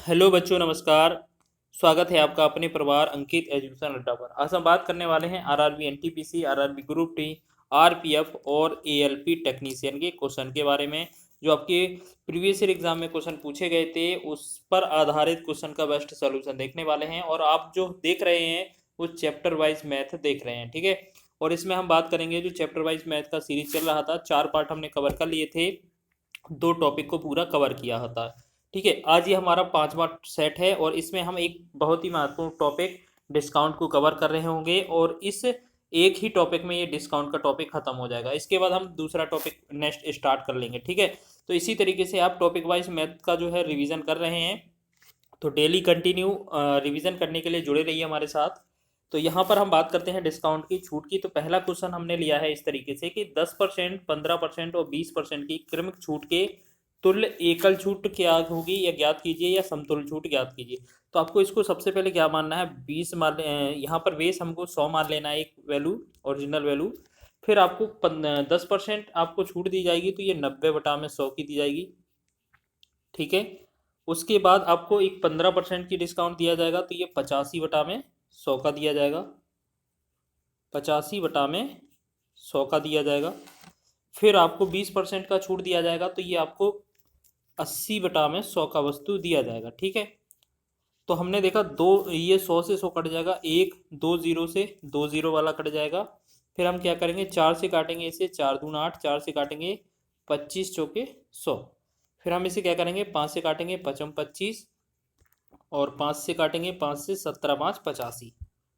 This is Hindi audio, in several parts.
हेलो बच्चों, नमस्कार। स्वागत है आपका अपने परिवार अंकित एजुकेशन अड्डा पर। आज हम बात करने वाले हैं RRB NTPC, RRB group D, RPF और एएलपी टेक्नीशियन के क्वेश्चन के बारे में। जो आपके प्रीवियस ईयर एग्जाम में क्वेश्चन पूछे गए थे उस पर आधारित क्वेश्चन का बेस्ट सोल्यूशन देखने वाले हैं। और आप जो देख रहे हैं वो चैप्टर वाइज मैथ देख रहे हैं, ठीक है। और इसमें हम बात करेंगे, जो चैप्टर वाइज मैथ का सीरीज चल रहा था, 4 पार्ट हमने कवर कर लिए थे, 2 टॉपिक को पूरा कवर किया था, ठीक है। आज ये हमारा 5वां सेट है और इसमें हम एक बहुत ही महत्वपूर्ण टॉपिक डिस्काउंट को कवर कर रहे होंगे और इस एक ही टॉपिक में ये डिस्काउंट का टॉपिक खत्म हो जाएगा। इसके बाद हम दूसरा टॉपिक नेक्स्ट स्टार्ट कर लेंगे, ठीक है। तो इसी तरीके से आप टॉपिक वाइज मैथ का जो है रिवीजन कर रहे हैं, तो डेली कंटिन्यू रिवीजन करने के लिए जुड़े रहिए हमारे साथ। तो यहाँ पर हम बात करते हैं डिस्काउंट की, छूट की। तो पहला क्वेश्चन हमने लिया है इस तरीके से कि 10%, 15% और 20% की क्रमिक छूट के तुल्य एकल छूट क्या होगी, या ज्ञात कीजिए, या समतुल्य छूट ज्ञात कीजिए। तो आपको इसको सबसे पहले क्या मानना है, 20 मान, यहाँ पर बेस हमको 100 मान लेना है, एक वैल्यू, ओरिजिनल वैल्यू। फिर आपको 10% आपको छूट दी जाएगी, तो ये 90/100 की दी जाएगी, ठीक है। उसके बाद आपको एक 15% की डिस्काउंट दिया जाएगा, तो ये 85/100 का दिया जाएगा, 85/100 का दिया जाएगा। फिर आपको 20% का छूट दिया जाएगा, तो ये आपको 80/100 का वस्तु दिया जाएगा, ठीक है। तो हमने देखा दो, ये 100 से 100 कट जाएगा, एक दो जीरो से दो जीरो वाला कट जाएगा। फिर हम क्या करेंगे, 4 से काटेंगे इसे, 4 दूना 8, 4 से काटेंगे 25 चौके 100। फिर हम इसे क्या करेंगे, 5 से काटेंगे 55 25, और 5 से काटेंगे 5 से 17 5 85,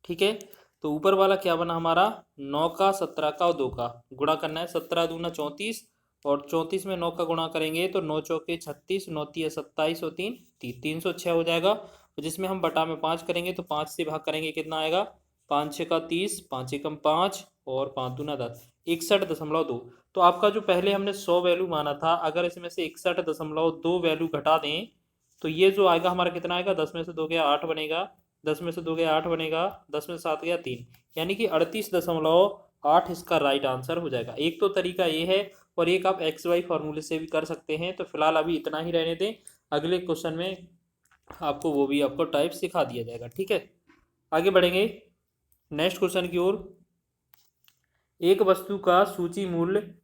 ठीक है। तो ऊपर वाला क्या बना हमारा, 9 का 17 का और 2 का गुणा करना है, 17 दूना 34, और 34 में 9 का गुणा करेंगे तो 9 चौके 36, 9 तिया 27 और 3 306 हो जाएगा। तो जिसमें हम बटा में 5 करेंगे तो 5 से भाग करेंगे, कितना आएगा, 5 6 का 30, 5 एकम 5 और 5 दूना 10, 61.2। तो आपका जो पहले हमने 100 वैल्यू माना था, अगर इसमें से 61.2 वैल्यू घटा दें तो ये जो आएगा हमारा कितना आएगा, 10 में से 2 गया 8 बनेगा, 10 में से 2 गया 8 बनेगा, 10 में से 7 गया 3, यानी कि 38.8 इसका राइट आंसर हो जाएगा। एक तो तरीका ये है, और एक आप एक्स वाई फॉर्मूले से भी कर सकते हैं। तो फिलहाल अभी इतना ही रहने दें, अगले क्वेश्चन में आपको वो भी आपको टाइप सिखा दिया जाएगा, ठीक है। आगे बढ़ेंगे नेक्स्ट क्वेश्चन की ओर। एक वस्तु का सूची मूल्य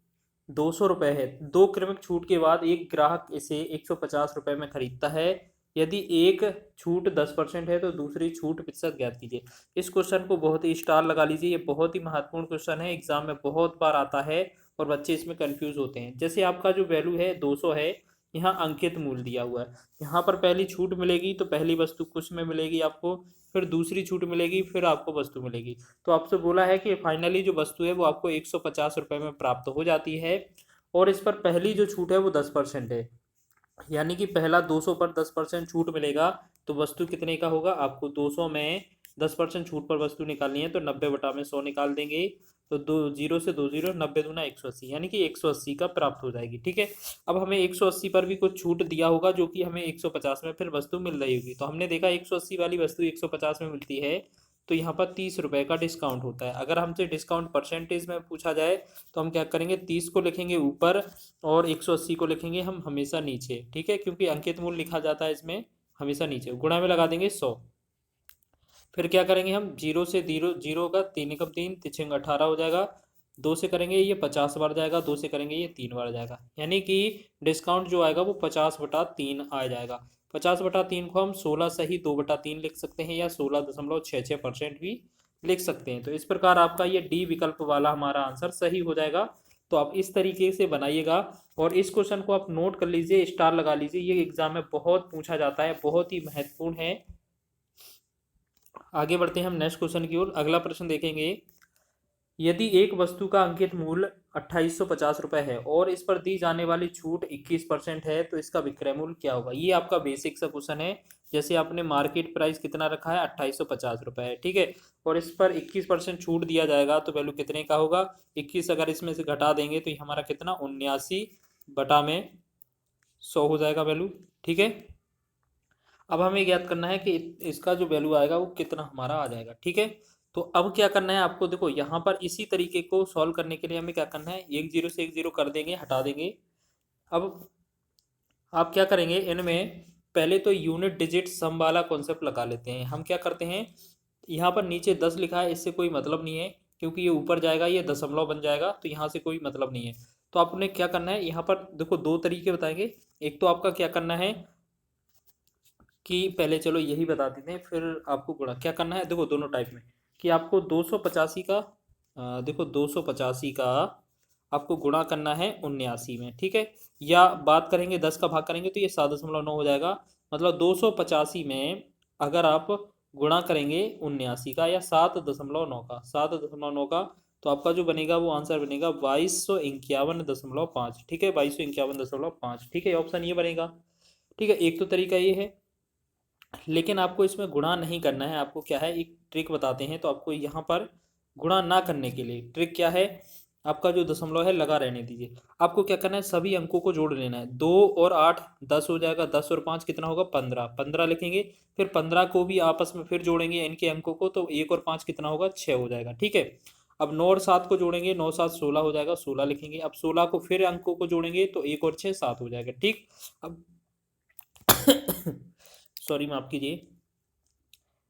200 रुपये है, 2 क्रमिक छूट के बाद एक ग्राहक इसे 150 रुपये में खरीदता है। यदि एक छूट 10% है तो दूसरी छूट प्रतिशत ज्ञात कीजिए। इस क्वेश्चन को बहुत ही स्टार लगा लीजिए, ये बहुत ही महत्वपूर्ण क्वेश्चन है, एग्जाम में बहुत बार आता है और बच्चे इसमें कंफ्यूज होते हैं। जैसे आपका जो वैल्यू है 200 है, यहाँ अंकित मूल्य दिया हुआ है, यहाँ पर पहली छूट मिलेगी तो पहली वस्तु कुछ में मिलेगी आपको, फिर दूसरी छूट मिलेगी, फिर आपको वस्तु मिलेगी। तो आपसे बोला है कि फाइनली जो वस्तु है वो आपको 150 रुपये में प्राप्त हो जाती है। और इस पर पहली जो छूट है वो 10% है, यानी कि पहला 200 पर 10% छूट मिलेगा, तो वस्तु कितने का होगा, आपको 200 में 10% छूट पर वस्तु निकालनी है, तो 90/100 निकाल देंगे। तो दो जीरो से दो जीरो, 90 दूना 180, यानी कि 180 का प्राप्त हो जाएगी, ठीक है। अब हमें 180 पर भी कुछ छूट दिया होगा, जो कि हमें 150 में फिर वस्तु मिल रही होगी। तो हमने देखा 180 वाली वस्तु 150 में मिलती है, तो यहाँ पर 30 रुपये का डिस्काउंट होता है। अगर हमसे डिस्काउंट परसेंटेज में पूछा जाए तो हम क्या करेंगे, 30 को लिखेंगे ऊपर और 180 को लिखेंगे हम हमेशा नीचे, ठीक है, क्योंकि अंकित मूल्य लिखा जाता है इसमें हमेशा नीचे। गुणा में लगा देंगे 100। फिर क्या करेंगे हम, जीरो से जीरो, जीरो का 3 एकम 3, 3 18 हो जाएगा। 2 से करेंगे ये 50 बार जाएगा, 2 से करेंगे ये 3 बार जाएगा, यानी कि डिस्काउंट जो आएगा वो 50/3 आ जाएगा। 50/3 को हम 16 सही 2/3 लिख सकते हैं, या 16.66% भी लिख सकते हैं। तो इस प्रकार आपका ये डी विकल्प वाला हमारा आंसर सही हो जाएगा। तो आप इस तरीके से बनाइएगा और इस क्वेश्चन को आप नोट कर लीजिए, स्टार लगा लीजिए, ये एग्जाम में बहुत पूछा जाता है, बहुत ही महत्वपूर्ण है। आगे बढ़ते हैं हम नेक्स्ट क्वेश्चन की ओर। अगला प्रश्न देखेंगे, यदि एक वस्तु का अंकित मूल्य 2850 रुपये है और इस पर दी जाने वाली छूट 21% है, तो इसका विक्रय मूल्य क्या होगा। ये आपका बेसिक सा क्वेश्चन है। जैसे आपने मार्केट प्राइस कितना रखा है, 2850 रुपये है, ठीक है, और इस पर 21% छूट दिया जाएगा, तो वैल्यू कितने का होगा, 21 अगर इसमें से घटा देंगे तो ये हमारा कितना, 79/100 हो जाएगा वैल्यू, ठीक है। अब हमें ज्ञात करना है कि इसका जो वैल्यू आएगा वो कितना हमारा आ जाएगा, ठीक है। तो अब क्या करना है आपको, देखो यहाँ पर इसी तरीके को सॉल्व करने के लिए हमें क्या करना है, एक जीरो से एक जीरो कर देंगे, हटा देंगे। अब आप क्या करेंगे, इनमें पहले तो यूनिट डिजिट सम वाला कॉन्सेप्ट लगा लेते हैं। हम क्या करते हैं, यहाँ पर नीचे 10 लिखा है, इससे कोई मतलब नहीं है क्योंकि ये ऊपर जाएगा, ये दशमलव बन जाएगा, तो यहाँ से कोई मतलब नहीं है। तो आपने क्या करना है, यहाँ पर देखो दो तरीके बताएंगे। एक तो आपका क्या करना है कि पहले चलो यही बता देते हैं, फिर आपको गुणा क्या करना है। देखो दोनों टाइप में कि आपको 285 का देखो 285 का आपको गुणा करना है 79 में, ठीक है। या बात करेंगे 10 का भाग करेंगे तो ये 7.9 हो जाएगा। मतलब 285 में अगर आप गुणा करेंगे 79 का या 7.9 का, 7.9 का, तो आपका जो बनेगा वो आंसर बनेगा 2251.5, ठीक है, 2251.5, ठीक है, ऑप्शन ये बनेगा। ठीक है, एक तो तरीका ये है। लेकिन आपको इसमें गुणा नहीं करना है, आपको क्या है, एक ट्रिक बताते हैं। तो आपको यहाँ पर गुणा ना करने के लिए ट्रिक क्या है, आपका जो दशमलव है लगा रहने दीजिए। आपको क्या करना है, सभी अंकों को जोड़ लेना है। 2 और 8 10 हो जाएगा, 10 और 5 कितना होगा, 15, 15 लिखेंगे। फिर 15 को भी आपस में फिर जोड़ेंगे इनके अंकों को, तो 1 और 5 कितना होगा, 6 हो जाएगा, ठीक है। अब 9 और 7 को जोड़ेंगे, 9 7 16 हो जाएगा, 16 लिखेंगे। अब 16 को फिर अंकों को जोड़ेंगे तो 1 और 6 7 हो जाएगा, ठीक। अब सॉरी माफ कीजिए,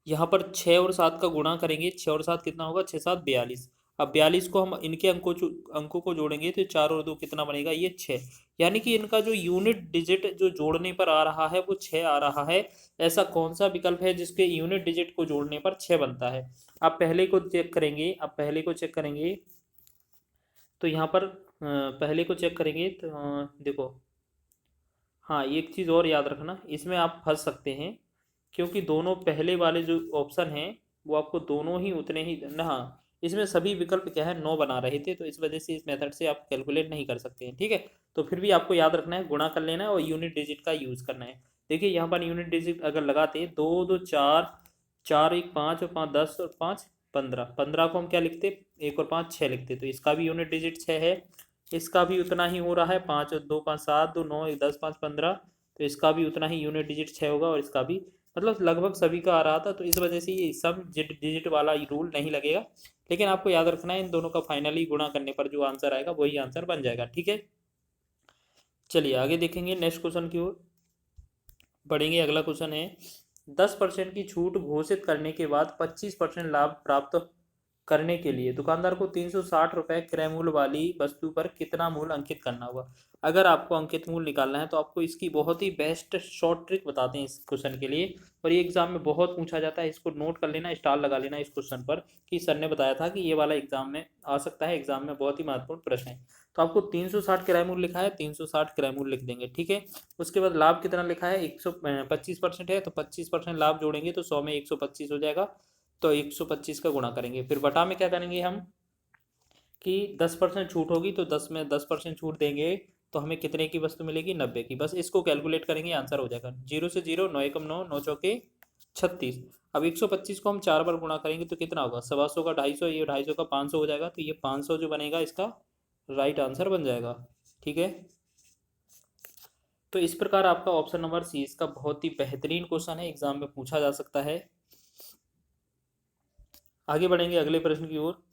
यहाँ पर 6 और 7 का गुणा करेंगे, 6 और 7 कितना होगा, 6 7 42। अब 42 को हम इनके अंकों को जोड़ेंगे तो 4 और 2 कितना बनेगा, ये 6। यानी कि इनका जो यूनिट डिजिट जो जोड़ने पर आ रहा है वो 6 आ रहा है। ऐसा कौन सा विकल्प है जिसके यूनिट डिजिट को जोड़ने पर 6 बनता है। आप पहले को चेक करेंगे, आप पहले को चेक करेंगे तो यहाँ पर पहले को चेक करेंगे तो देखो, हाँ एक चीज़ और याद रखना, इसमें आप फंस सकते हैं क्योंकि दोनों पहले वाले जो ऑप्शन हैं वो आपको दोनों ही उतने ही ना, हाँ इसमें सभी विकल्प क्या है 9 बना रहे थे, तो इस वजह से इस मेथड से आप कैलकुलेट नहीं कर सकते हैं, ठीक है। तो फिर भी आपको याद रखना है, गुणा कर लेना है और यूनिट डिजिट का यूज़ करना है। देखिए यहाँ पर यूनिट डिजिट अगर लगाते हैं, 2 2 4, 4 1 5 और 5 10 और 5 15, 15 को हम क्या लिखते, 1 और 5 6 लिखते, तो इसका भी यूनिट डिजिट 6 है। इसका भी उतना ही हो रहा है, 5 और 2 5 7 2 9 1 10 5 15, तो इसका भी उतना ही यूनिट डिजिट 6 होगा, और इसका भी, मतलब लगभग सभी का आ रहा था, तो इस वजह से ये सब डिजिट वाला रूल नहीं लगेगा। लेकिन आपको याद रखना है इन दोनों का फाइनली गुणा करने पर जो आंसर आएगा वही आंसर बन जाएगा, ठीक है। चलिए आगे देखेंगे, नेक्स्ट क्वेश्चन की ओर बढ़ेंगे। अगला क्वेश्चन है, 10% की छूट घोषित करने के बाद 25% लाभ प्राप्त करने के लिए दुकानदार को 360 रुपये क्रय मूल्य वाली वस्तु पर कितना मूल्य अंकित करना होगा। अगर आपको अंकित मूल्य निकालना है तो आपको इसकी बहुत ही बेस्ट शॉर्ट ट्रिक बताते हैं इस क्वेश्चन के लिए, और ये एग्जाम में बहुत पूछा जाता है। इसको नोट कर लेना, स्टार लगा लेना इस क्वेश्चन पर कि सर ने बताया था कि ये वाला एग्जाम में आ सकता है, एग्जाम में बहुत ही महत्वपूर्ण प्रश्न है। तो आपको 360 किराया मूल्य लिखा है, 360 किराया मूल्य लिख देंगे, ठीक है। उसके बाद लाभ कितना लिखा है, 125% है, तो 25% लाभ जोड़ेंगे तो 100 में 125 हो जाएगा, तो 125 का गुणा करेंगे। फिर बटा में क्या करेंगे हम कि 10% छूट होगी तो 10 में 10% छूट देंगे, तो हमें कितने की वस्तु मिलेगी, 90 की। बस इसको कैलकुलेट करेंगे, आंसर हो जाएगा। 0 से 0, 9 एकम 9, 9 चौके 36। अब 125 को हम 4 बार गुणा करेंगे तो कितना होगा, 125 का 250, ये 250 का 500 हो जाएगा, तो ये 500 जो बनेगा इसका राइट आंसर बन जाएगा, ठीक है। तो इस प्रकार आपका ऑप्शन नंबर सी इसका बहुत ही बेहतरीन क्वेश्चन है, एग्जाम में पूछा जा सकता है। आगे बढ़ेंगे अगले प्रश्न की ओर।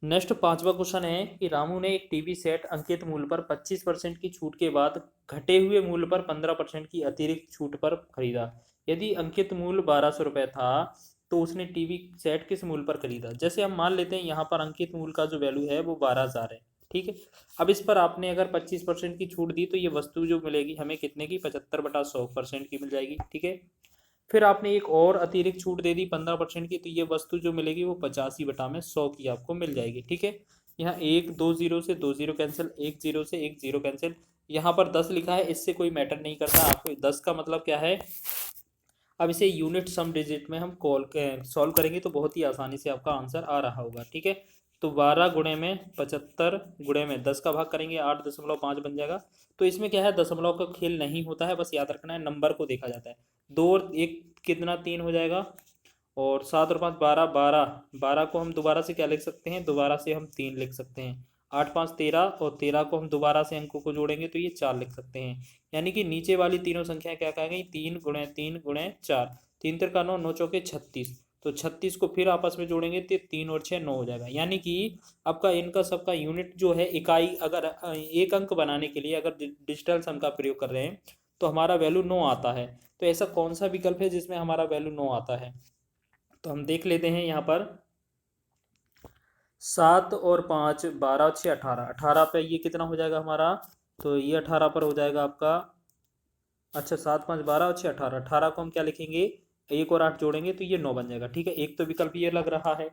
नेक्स्ट 5वां क्वेश्चन है कि रामू ने एक टीवी सेट अंकित मूल्य पर 25% की छूट के बाद घटे हुए मूल्य पर 15% की अतिरिक्त छूट पर खरीदा। यदि अंकित मूल्य 1200 रुपये था तो उसने टीवी सेट किस मूल्य पर खरीदा। जैसे हम मान लेते हैं यहाँ पर अंकित मूल्य का जो वैल्यू है वो 12,000 है, ठीक है। अब इस पर आपने अगर 25% की छूट दी तो ये वस्तु जो मिलेगी हमें कितने की, 75/100% की मिल जाएगी, ठीक है। फिर आपने एक और अतिरिक्त छूट दे दी 15% की, तो ये वस्तु जो मिलेगी वो 85/100 की आपको मिल जाएगी, ठीक है। यहाँ 1 2 0 से 2 0 कैंसिल, 1 0 से 1 0 कैंसिल। यहाँ पर 10 लिखा है, इससे कोई मैटर नहीं करता। आपको 10 का मतलब क्या है, अब इसे यूनिट सम डिजिट में हम सॉल्व करेंगे तो बहुत ही आसानी से आपका आंसर आ रहा होगा, ठीक है। तो 12 गुणे में 75 गुणे में 10 का भाग करेंगे, 8.5 बन जाएगा। तो इसमें क्या है, दशमलव का खेल नहीं होता है, बस याद रखना है नंबर को देखा जाता है। 2 और 1 कितना, 3 हो जाएगा, और 7 और 5 12, 12, 12 को हम दोबारा से क्या लिख सकते हैं, दोबारा से हम 3 लिख सकते हैं। 8 5 13, और 13 को हम दोबारा से अंकों को जोड़ेंगे तो ये 4 लिख सकते हैं। यानी कि नीचे वाली तीनों संख्या क्या कह गई, 3 गुणे 3 गुणे 4, 3 3 9, 9 चौके 36। तो 36 को फिर आपस में जोड़ेंगे तो 3 और 6 9 हो जाएगा। यानी कि आपका इनका सबका यूनिट जो है इकाई, अगर एक अंक बनाने के लिए अगर डिजिटल सम का प्रयोग कर रहे हैं तो हमारा वैल्यू 9 आता है। तो ऐसा कौन सा विकल्प है जिसमें हमारा वैल्यू 9 आता है? तो हम देख लेते हैं यहाँ पर 7 और 5 12 6 18, 18 पे ये कितना हो जाएगा हमारा? तो ये 18 पर हो जाएगा आपका, अच्छा 7 5 12 और 6 18, 18 को हम क्या लिखेंगे, 1 और 8 जोड़ेंगे तो ये 9 बन जाएगा। ठीक है, एक तो विकल्प ये लग रहा है।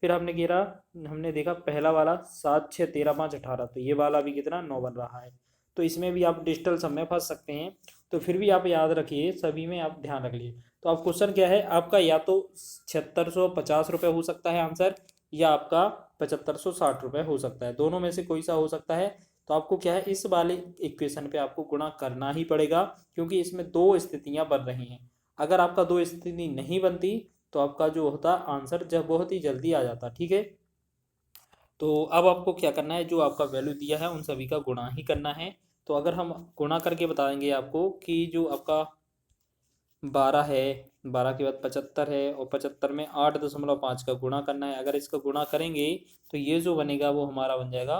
फिर हमने देखा पहला वाला 7 6 13 5 18, तो ये वाला भी कितना 9 बन रहा है। तो इसमें भी आप डिजिटल सम में फंस सकते हैं। तो फिर भी आप याद रखिए, सभी में आप ध्यान रख लिए। तो अब क्वेश्चन क्या है आपका, या तो 7650 रुपये हो सकता है आंसर, या आपका 7560 रुपये हो सकता है, दोनों में से कोई सा हो सकता है। तो आपको क्या है, इस वाले इक्वेशन पे आपको गुणा करना ही पड़ेगा, क्योंकि इसमें दो स्थितियां बन रही हैं। अगर आपका दो स्थिति नहीं बनती तो आपका जो होता आंसर जब बहुत ही जल्दी आ जाता। ठीक है, तो अब आपको क्या करना है, जो आपका वैल्यू दिया है उन सभी का गुणा ही करना है। तो अगर हम गुणा करके बताएंगे आपको कि जो आपका 12 है, 12 के बाद 75 है, और 75 में 8.5 का गुणा करना है। अगर इसका गुणा करेंगे तो ये जो बनेगा वो हमारा बन जाएगा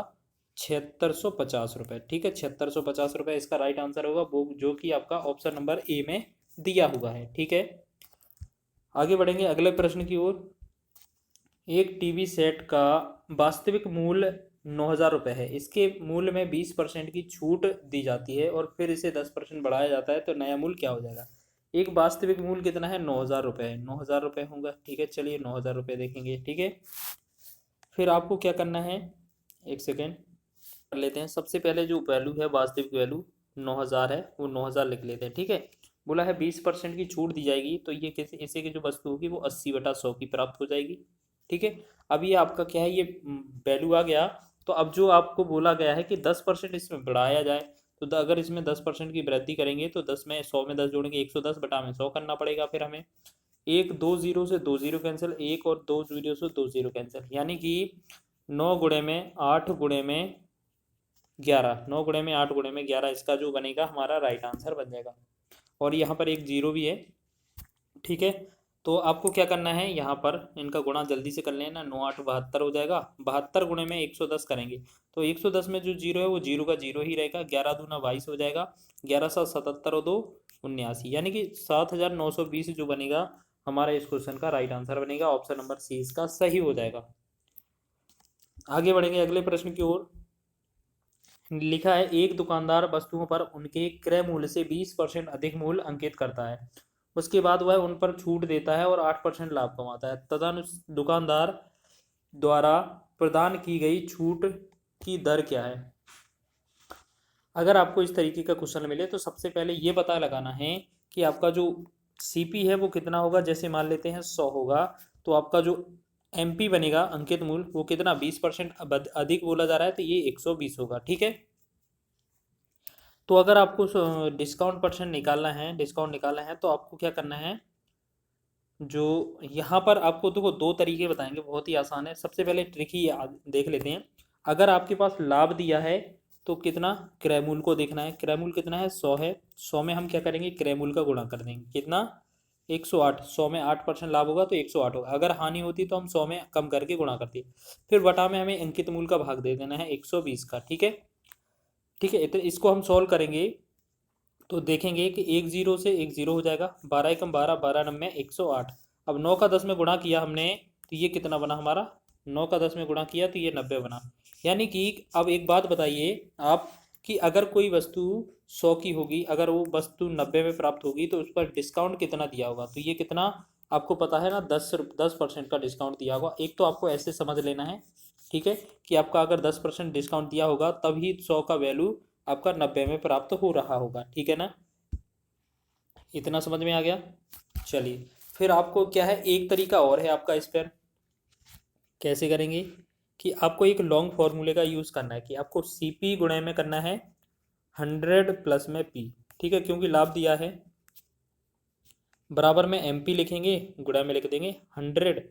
7650 रुपये। ठीक है, 7650 रुपये इसका राइट आंसर होगा, वो जो कि आपका ऑप्शन नंबर ए में दिया हुआ है। ठीक है, आगे बढ़ेंगे अगले प्रश्न की ओर। एक टीवी सेट का वास्तविक मूल्य 9000 रुपये है, इसके मूल्य में 20% की छूट दी जाती है और फिर इसे 10% बढ़ाया जाता है, तो नया मूल्य क्या हो जाएगा? एक वास्तविक मूल्य कितना है? 9000 रुपये है, 9000 रुपये होगा। ठीक है, चलिए 9000 रुपये देखेंगे। ठीक है, फिर आपको क्या करना है, एक सेकेंड कर लेते हैं। सबसे पहले जो वैल्यू है, वास्तविक वैल्यू 9000 है, वो 9000 लिख लेते हैं। ठीक है, बोला है 20% की छूट दी जाएगी, तो ये कैसे, इसे की जो वस्तु होगी वो 80/100 की प्राप्त हो जाएगी। ठीक है, अब ये आपका क्या है, ये वैल्यू आ गया। तो अब जो आपको बोला गया है कि 10% इसमें बढ़ाया जाए, तो अगर इसमें 10% की वृद्धि करेंगे तो 10 में 100 में 10 जोड़ेंगे, 110 बटा में 100 करना पड़ेगा। फिर हमें एक 2 जीरो से 2 जीरो कैंसिल, एक और 2 जीरो से 2 जीरो कैंसिल, यानी कि 9 गुणे में 8 गुणे में 11, 9 गुणे में 8 गुणे में 11, इसका जो बनेगा हमारा राइट आंसर बन जाएगा। और यहाँ पर एक जीरो भी है। ठीक है, तो आपको क्या करना है, यहाँ पर इनका गुणा जल्दी से कर लेना। 9 8 72 हो जाएगा, 72 गुणे में 110 करेंगे तो 110 में जो जीरो है वो जीरो का जीरो ही रहेगा। 11 दूना 22 हो जाएगा, 11 7 77 और 2 79, यानी कि 7920 जो बनेगा हमारा इस क्वेश्चन का राइट आंसर बनेगा। ऑप्शन नंबर सी इसका सही हो जाएगा। आगे बढ़ेंगे अगले प्रश्न की ओर। लिखा है एक दुकानदार वस्तुओं पर उनके क्रय मूल्य से 20% अधिक मूल्य अंकित करता है, उसके बाद वह उन पर छूट देता है और 8% लाभ कमाता है, तदनुसार दुकानदार द्वारा प्रदान की गई छूट की दर क्या है? अगर आपको इस तरीके का क्वेश्चन मिले तो सबसे पहले ये पता लगाना है कि आपका जो सीपी है वो कितना होगा। जैसे मान लेते हैं 100 होगा, तो आपका जो एमपी बनेगा अंकित मूल्य वो कितना 20% अधिक बोला जा रहा है, तो ये 120 होगा। ठीक है, तो अगर आपको डिस्काउंट परसेंट निकालना है, डिस्काउंट निकालना है, तो आपको क्या करना है, जो यहाँ पर आपको देखो दो तरीके बताएंगे, बहुत ही आसान है। सबसे पहले ट्रिक ही देख लेते हैं। अगर आपके पास लाभ दिया है तो कितना, क्रय मूल्य को देखना है। क्रय मूल्य कितना है, 100 है, 100 में हम क्या करेंगे, क्रय मूल्य का गुणा कर देंगे, कितना 108। 100 में 8% लाभ होगा तो 108 होगा। अगर हानि होती तो हम 100 में कम करके गुणा करते। फिर बटा में हमें अंकित मूल्य का भाग दे देना है 120 का। ठीक है, ठीक है, तो इसको हम सॉल्व करेंगे तो देखेंगे कि एक जीरो से एक जीरो हो जाएगा, 12 एकम 12, 12 नम में 108। अब 9 का 10 में गुणा किया हमने तो ये कितना बना हमारा, 9 का 10 में गुणा किया तो ये 90 बना। यानी कि अब एक बात बताइए आप कि अगर कोई वस्तु 100 की होगी, अगर वो वस्तु 90 में प्राप्त होगी तो उस पर डिस्काउंट कितना दिया होगा, तो ये कितना आपको पता है ना, 10% का डिस्काउंट दिया होगा। एक तो आपको ऐसे समझ लेना है, ठीक है, कि आपका अगर 10% डिस्काउंट दिया होगा तभी 100 का वैल्यू आपका 90 में प्राप्त हो रहा होगा। ठीक है ना, इतना समझ में आ गया। चलिए फिर आपको क्या है, एक तरीका और है आपका इस पर कैसे करेंगे, कि आपको एक लॉन्ग फॉर्मूले का यूज़ करना है कि आपको सीपी गुणे में करना है 100 प्लस में पी। ठीक है, क्योंकि लाभ दिया है, बराबर में एमपी लिखेंगे, गुणा में लिख देंगे 100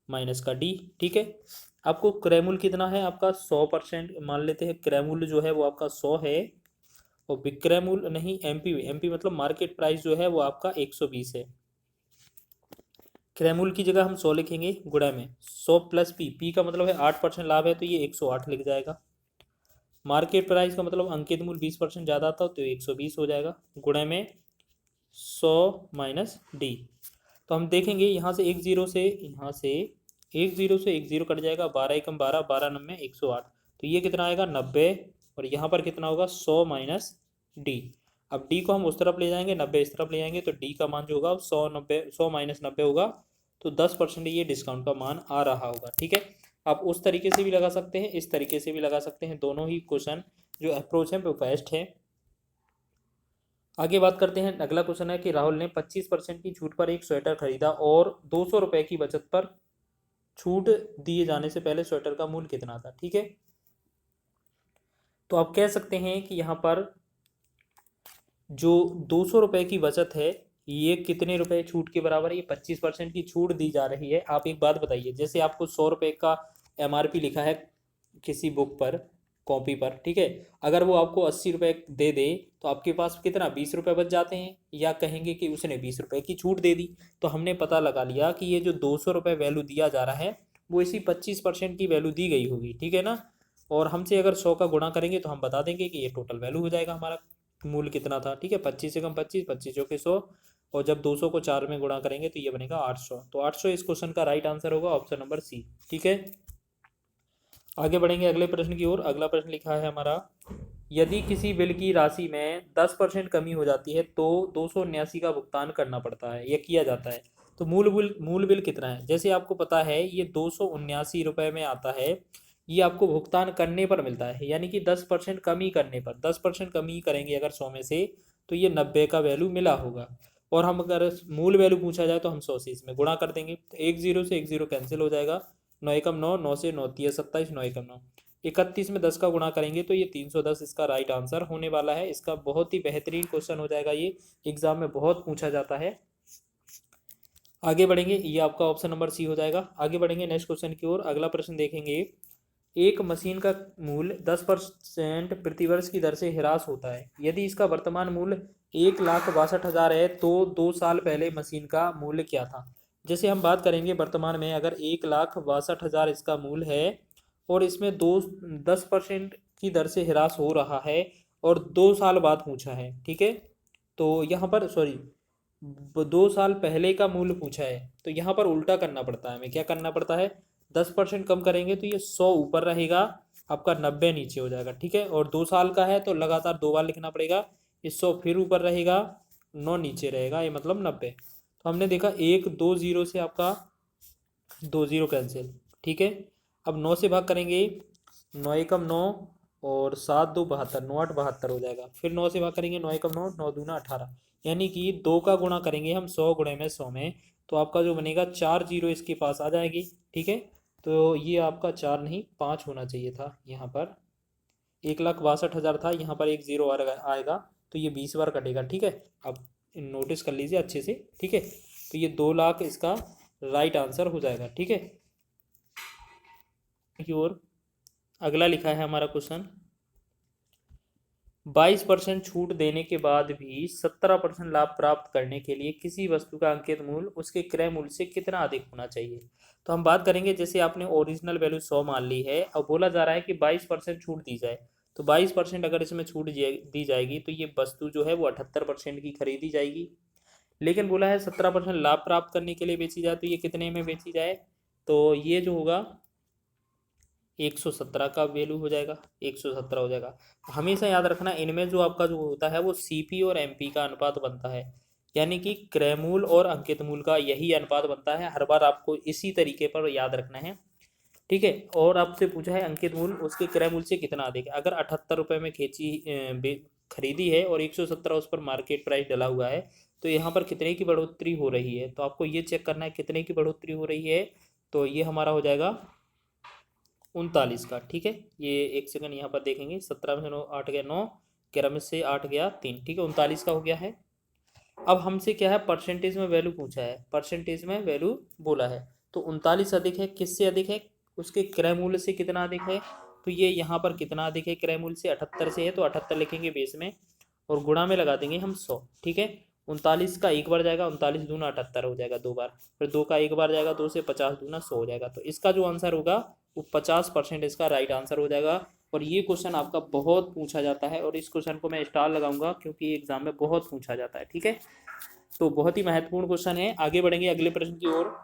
माइनस का डी। ठीक है, आपको क्रय मूल्य कितना है आपका 100%, मान लेते हैं क्रय मूल्य जो है वो आपका 100 है, और विक्रय मूल्य नहीं, एमपी, एमपी मतलब मार्केट प्राइस जो है वो आपका 120 है। क्रय मूल्य की जगह हम 100 लिखेंगे, गुणा में 100 प्लस पी, पी का मतलब है 8% लाभ है तो ये 108 लिख जाएगा। मार्केट प्राइस का मतलब अंकित मूल्य 20% ज़्यादा था तो 120 हो जाएगा, गुणा में 100 माइनस डी। तो हम देखेंगे यहाँ से एक जीरो से एक जीरो कट जाएगा, 12 एकम 12, 12 नब्बे 108, तो ये कितना आएगा 90, और यहाँ पर कितना होगा 100 माइनस डी। अब डी को हम उस तरफ ले जाएंगे, 90 इस तरफ ले जाएंगे, तो डी का मान जो होगा 100 माइनस 90 होगा, तो 10% ये डिस्काउंट का मान आ रहा होगा। ठीक है, आप उस तरीके से भी लगा सकते हैं, इस तरीके से भी लगा सकते हैं, दोनों ही क्वेश्चन जो अप्रोच है वो बेस्ट है। आगे बात करते हैं, अगला क्वेश्चन है कि राहुल ने 25% की छूट पर एक स्वेटर खरीदा और 200 रुपये की बचत पर छूट दिए जाने से पहले स्वेटर का मूल्य कितना था। ठीक है, तो आप कह सकते हैं कि यहाँ पर जो 200 रुपये की बचत है ये कितने रुपए छूट के बराबर है, ये 25% की छूट दी जा रही है। आप एक बात बताइए, जैसे आपको 100 रुपये का MRP लिखा है किसी बुक पर, कॉपी पर, ठीक है, अगर वो आपको 80 रुपये दे दे तो आपके पास कितना 20 रुपये बच जाते हैं, या कहेंगे कि उसने 20 रुपये की छूट दे दी। तो हमने पता लगा लिया कि ये जो 200 रुपये वैल्यू दिया जा रहा है वो इसी 25% की वैल्यू दी गई होगी। ठीक है ना, और हमसे अगर 100 का गुणा करेंगे तो हम बता देंगे कि ये टोटल वैल्यू हो जाएगा, हमारा मूल्य कितना था। ठीक है, 25 से कम 25, 25 के 100, और जब 200 को 4 में गुणा करेंगे तो ये बनेगा 800। तो 800 इस क्वेश्चन का राइट आंसर होगा, ऑप्शन नंबर सी। ठीक है, आगे बढ़ेंगे अगले प्रश्न की ओर। अगला प्रश्न लिखा है हमारा, यदि किसी बिल की राशि में 10% कमी हो जाती है तो 279 का भुगतान करना पड़ता है या किया जाता है। तो मूल बिल कितना है, जैसे आपको पता है ये 279 रुपये में आता है, ये आपको भुगतान करने पर मिलता है, यानी कि 10% कमी करने पर, 10% कमी करेंगे अगर 100 में से तो ये 90 का वैल्यू मिला होगा। और हम अगर मूल वैल्यू पूछा जाए तो हम 100 से इसमें गुणा कर देंगे, तो एक जीरो से एक जीरो कैंसिल हो जाएगा, 9 एकम 9, 9 से 9 तिया 27, 9 एकम 9, 31 में 10 का गुणा करेंगे तो ये 310 इसका राइट आंसर होने वाला है। इसका बहुत ही बेहतरीन क्वेश्चन हो जाएगा, ये एग्जाम में बहुत पूछा जाता है। आगे बढ़ेंगे, ये आपका ऑप्शन नंबर सी हो जाएगा। आगे बढ़ेंगे नेक्स्ट क्वेश्चन की ओर। अगला प्रश्न देखेंगे, एक मशीन का मूल्य 10% प्रतिवर्ष की दर से ह्रास होता है, यदि इसका वर्तमान मूल्य 1,62,000 है तो 2 साल पहले मशीन का मूल्य क्या था। जैसे हम बात करेंगे वर्तमान में, अगर 1,62,000 इसका मूल्य है और इसमें 10% की दर से ह्रास हो रहा है और 2 साल बाद पूछा है, ठीक है, तो यहाँ पर 2 साल पहले का मूल्य पूछा है, तो यहाँ पर उल्टा करना पड़ता है, हमें क्या करना पड़ता है, 10% कम करेंगे तो ये 100 ऊपर रहेगा, आपका 90 नीचे हो जाएगा। ठीक है, और 2 साल का है तो लगातार 2 बार लिखना पड़ेगा, ये 100 फिर ऊपर रहेगा, 9 नीचे रहेगा, ये मतलब 90। तो हमने देखा 1 2 0 से आपका 2 0 कैंसिल। ठीक है, अब 9 से भाग करेंगे, 9 एकम 9 और 7 2 72, 9 8 72 हो जाएगा। फिर 9 से भाग करेंगे, 9 एकम 9, 9 दूना 18, यानी कि 2 का गुणा करेंगे हम 100 गुणे में 100 में, तो आपका जो बनेगा 4 जीरो इसके पास आ जाएगी। ठीक है, तो ये आपका 4 नहीं 5 होना चाहिए था, यहाँ पर 1,62,000 था, यहाँ पर एक जीरो आएगा तो ये 20 बार कटेगा। ठीक है, अब नोटिस कर लीजिए अच्छे से। ठीक है, तो ये 2 लाख इसका राइट आंसर हो जाएगा। ठीक है, की ओर अगला लिखा है हमारा क्वेश्चन, 22% छूट देने के बाद भी 17% लाभ प्राप्त करने के लिए किसी वस्तु का अंकित मूल्य उसके क्रय मूल्य से कितना अधिक होना चाहिए। तो हम बात करेंगे, जैसे आपने ओरिजिनल वैल्यू 100 मान ली है, अब बोला जा रहा है कि 22% छूट दी जाए, तो 22% अगर इसमें छूट दी जाएगी तो ये वस्तु जो है वो 78% की खरीदी जाएगी। लेकिन बोला है 17% लाभ प्राप्त करने के लिए बेची जाए, तो ये कितने में बेची जाए, तो ये जो होगा 117 का वैल्यू हो जाएगा, 117 हो जाएगा। हमेशा याद रखना, इनमें जो आपका जो होता है वो CP और MP का अनुपात बनता है, यानी कि क्रय मूल्य और अंकित मूल्य का यही अनुपात बनता है, हर बार आपको इसी तरीके पर याद रखना है। ठीक है, और आपसे पूछा है अंकित मूल्य उसके क्रय मूल्य से कितना अधिक है, अगर 78 रुपये में खरीदी है और 117 उस पर मार्केट प्राइस डला हुआ है, तो यहाँ पर कितने की बढ़ोतरी हो रही है, तो आपको ये चेक करना है कितने की बढ़ोतरी हो रही है, तो ये हमारा हो जाएगा 39 का। ठीक है, ये एक सेकंड यहाँ पर देखेंगे, 17 में से 9 8 गया 9, 11 में से 8 गया 3, ठीक है 39 का हो गया है। अब हमसे क्या है, परसेंटेज में वैल्यू पूछा है, परसेंटेज में वैल्यू बोला है, तो 39 अधिक है, किससे अधिक है, उसके क्रय मूल्य से कितना अधिक है, तो ये यहाँ पर कितना अधिक है क्रय मूल्य से, 78 से है, तो 78 लिखेंगे बेस में और गुणा में लगा देंगे हम 100। ठीक है, 39 का एक बार जाएगा, 39 दूना 78 हो जाएगा 2 बार, फिर 2 का एक बार जाएगा, 2 से 50 दूना 100 हो जाएगा। तो इसका जो आंसर होगा वो 50% इसका राइट आंसर हो जाएगा। और ये क्वेश्चन आपका बहुत पूछा जाता है, और इस क्वेश्चन को मैं स्टार लगाऊंगा क्योंकि एग्जाम में बहुत पूछा जाता है। ठीक है, तो बहुत ही महत्वपूर्ण क्वेश्चन है। आगे बढ़ेंगे अगले प्रश्न की ओर।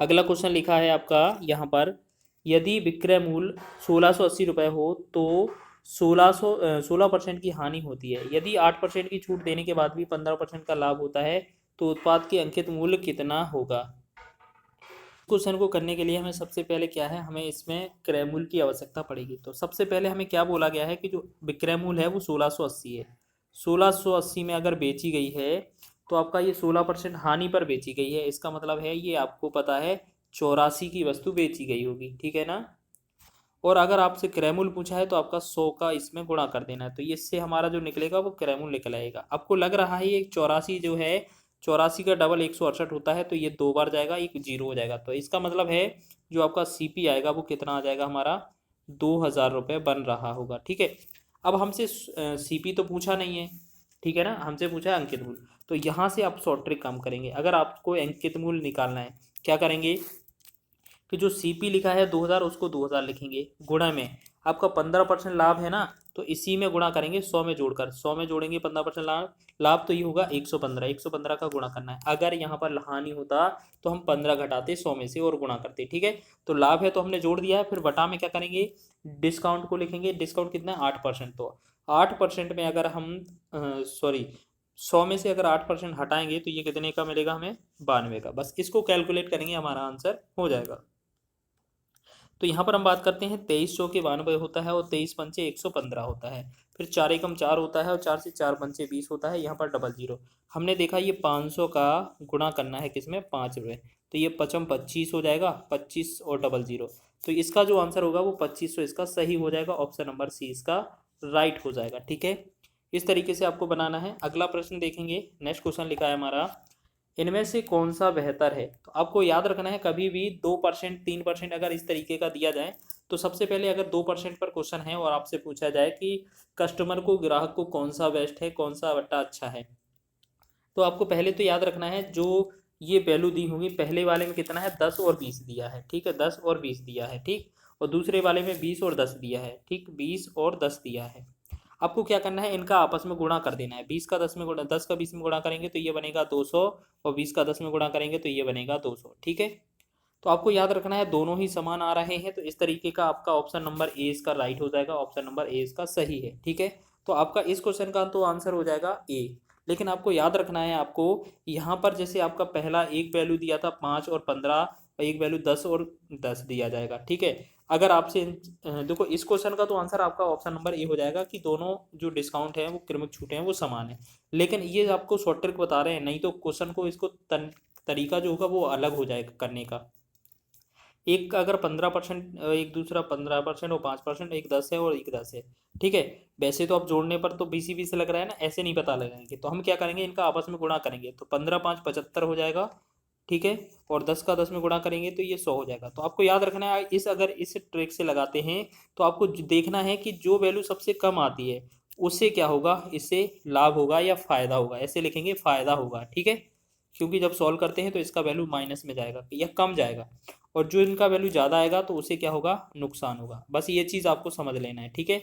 अगला क्वेश्चन लिखा है आपका यहाँ पर, यदि विक्रय मूल्य 1680 रुपये हो तो 16% की हानि होती है। यदि 8% की छूट देने के बाद भी 15% का लाभ होता है तो उत्पाद के अंकित मूल्य कितना होगा। क्वेश्चन को करने के लिए हमें सबसे पहले क्या है, हमें इसमें क्रय मूल्य की आवश्यकता पड़ेगी। तो सबसे पहले हमें क्या बोला गया है कि जो विक्रय मूल्य है वो 1680 है। 1680 में अगर बेची गई है तो आपका ये 16% हानि पर बेची गई है। इसका मतलब है ये आपको पता है 84 की वस्तु बेची गई होगी, ठीक है ना। और अगर आपसे क्रय मूल्य पूछा है तो आपका 100 का इसमें गुणा कर देना है, तो इससे हमारा जो निकलेगा वो क्रय मूल्य निकल आएगा। आपको लग रहा है ये 84 जो है, 84 का डबल 168 होता है, तो ये 2 बार जाएगा, एक जीरो हो जाएगा। तो इसका मतलब है जो आपका सीपी आएगा वो कितना आ जाएगा हमारा, 2000 रुपये बन रहा होगा। ठीक है, अब हमसे सीपी तो पूछा नहीं है, ठीक है ना, हमसे पूछा है अंकित मूल्य। तो यहाँ से आप शॉर्ट ट्रिक काम करेंगे। अगर आपको अंकित मूल्य निकालना है, क्या करेंगे कि जो सीपी लिखा है 2000 उसको 2000 लिखेंगे, गुणा में आपका 15% लाभ है ना, तो इसी में गुणा करेंगे 100 में जोड़कर, 100 में जोड़ेंगे 15% लाभ, लाभ तो ये होगा 115, 115 का गुणा करना है। अगर यहाँ पर हानि होता तो हम 15 घटाते 100 में से और गुणा करते, ठीक है। तो लाभ है तो हमने जोड़ दिया है, फिर बटा में क्या करेंगे, डिस्काउंट को लिखेंगे। डिस्काउंट कितना है, 8%। तो 8% में अगर हम सॉरी 100 में से अगर 8% हटाएंगे तो ये कितने का मिलेगा हमें, 92 का। बस इसको कैलकुलेट करेंगे, हमारा आंसर हो जाएगा। तो यहाँ पर हम बात करते हैं 23 चौके 92 होता है, और 23 पंचे 115 होता है, फिर 4 एकम 4 होता है, और 4 से 4 पंचे 20 होता है। यहाँ पर डबल जीरो हमने देखा, ये 500 का गुणा करना है किसमें, 5 रुपये, तो ये 55 25 हो जाएगा, 25 और डबल जीरो, तो इसका जो आंसर होगा वो 2500 इसका सही हो जाएगा। ऑप्शन नंबर सी इसका राइट हो जाएगा। ठीक है, इस तरीके से आपको बनाना है। अगला प्रश्न देखेंगे, नेक्स्ट क्वेश्चन लिखा है हमारा, इनमें से कौन सा बेहतर है। तो आपको याद रखना है, कभी भी 2% 3% अगर इस तरीके का दिया जाए तो सबसे पहले अगर 2% पर क्वेश्चन है और आपसे पूछा जाए कि कस्टमर को, ग्राहक को कौन सा बेस्ट है, कौन सा बट्टा अच्छा है, तो आपको पहले तो याद रखना है जो ये वैल्यू दी होगी, पहले वाले में कितना है, 10 और 20 दिया है, ठीक है, 10 और 20 दिया है, ठीक। और दूसरे वाले में 20 और 10 दिया है, ठीक, 20 और 10 दिया है। आपको क्या करना है, इनका आपस में गुणा कर देना है। 20 का 10 में गुणा, 10 का 20 में गुणा करेंगे तो ये बनेगा 200, और 20 का 10 में गुणा करेंगे तो ये बनेगा 200, ठीक है। तो आपको याद रखना है दोनों ही समान आ रहे हैं, तो इस तरीके का आपका ऑप्शन नंबर ए इसका राइट हो जाएगा, ऑप्शन नंबर ए इसका सही है। ठीक है, तो आपका इस क्वेश्चन का तो आंसर हो जाएगा ए। लेकिन आपको याद रखना है, आपको यहाँ पर जैसे आपका पहला एक वैल्यू दिया था 5 और 15, और एक वैल्यू 10 और 10 दिया जाएगा, ठीक है। अगर आपसे देखो, इस क्वेश्चन का तो आंसर आपका ऑप्शन नंबर ए हो जाएगा कि दोनों जो डिस्काउंट है वो क्रमिक छूटे हैं वो समान है। लेकिन ये आपको शॉर्ट ट्रिक बता रहे हैं, नहीं तो क्वेश्चन को इसको तरीका जो होगा वो अलग हो जाएगा करने का। एक का अगर 15%, एक दूसरा 15% और 5%, एक 10 है और एक 10 है, ठीक है। वैसे तो आप जोड़ने पर तो 20 लग रहा है ना, ऐसे नहीं पता लगाएंगे, तो हम क्या करेंगे, इनका आपस में गुणा करेंगे, तो 15 5 75 हो जाएगा, ठीक है। और 10 का 10 में गुणा करेंगे तो ये 100 हो जाएगा। तो आपको याद रखना है, अगर इस ट्रिक से लगाते हैं तो आपको देखना है कि जो वैल्यू सबसे कम आती है उससे क्या होगा, इससे लाभ होगा या फायदा होगा, ऐसे लिखेंगे फायदा होगा, ठीक है। क्योंकि जब सॉल्व करते हैं तो इसका वैल्यू माइनस में जाएगा या कम जाएगा, और जो इनका वैल्यू ज़्यादा आएगा तो उसे क्या होगा, नुकसान होगा। बस ये चीज़ आपको समझ लेना है, ठीक है।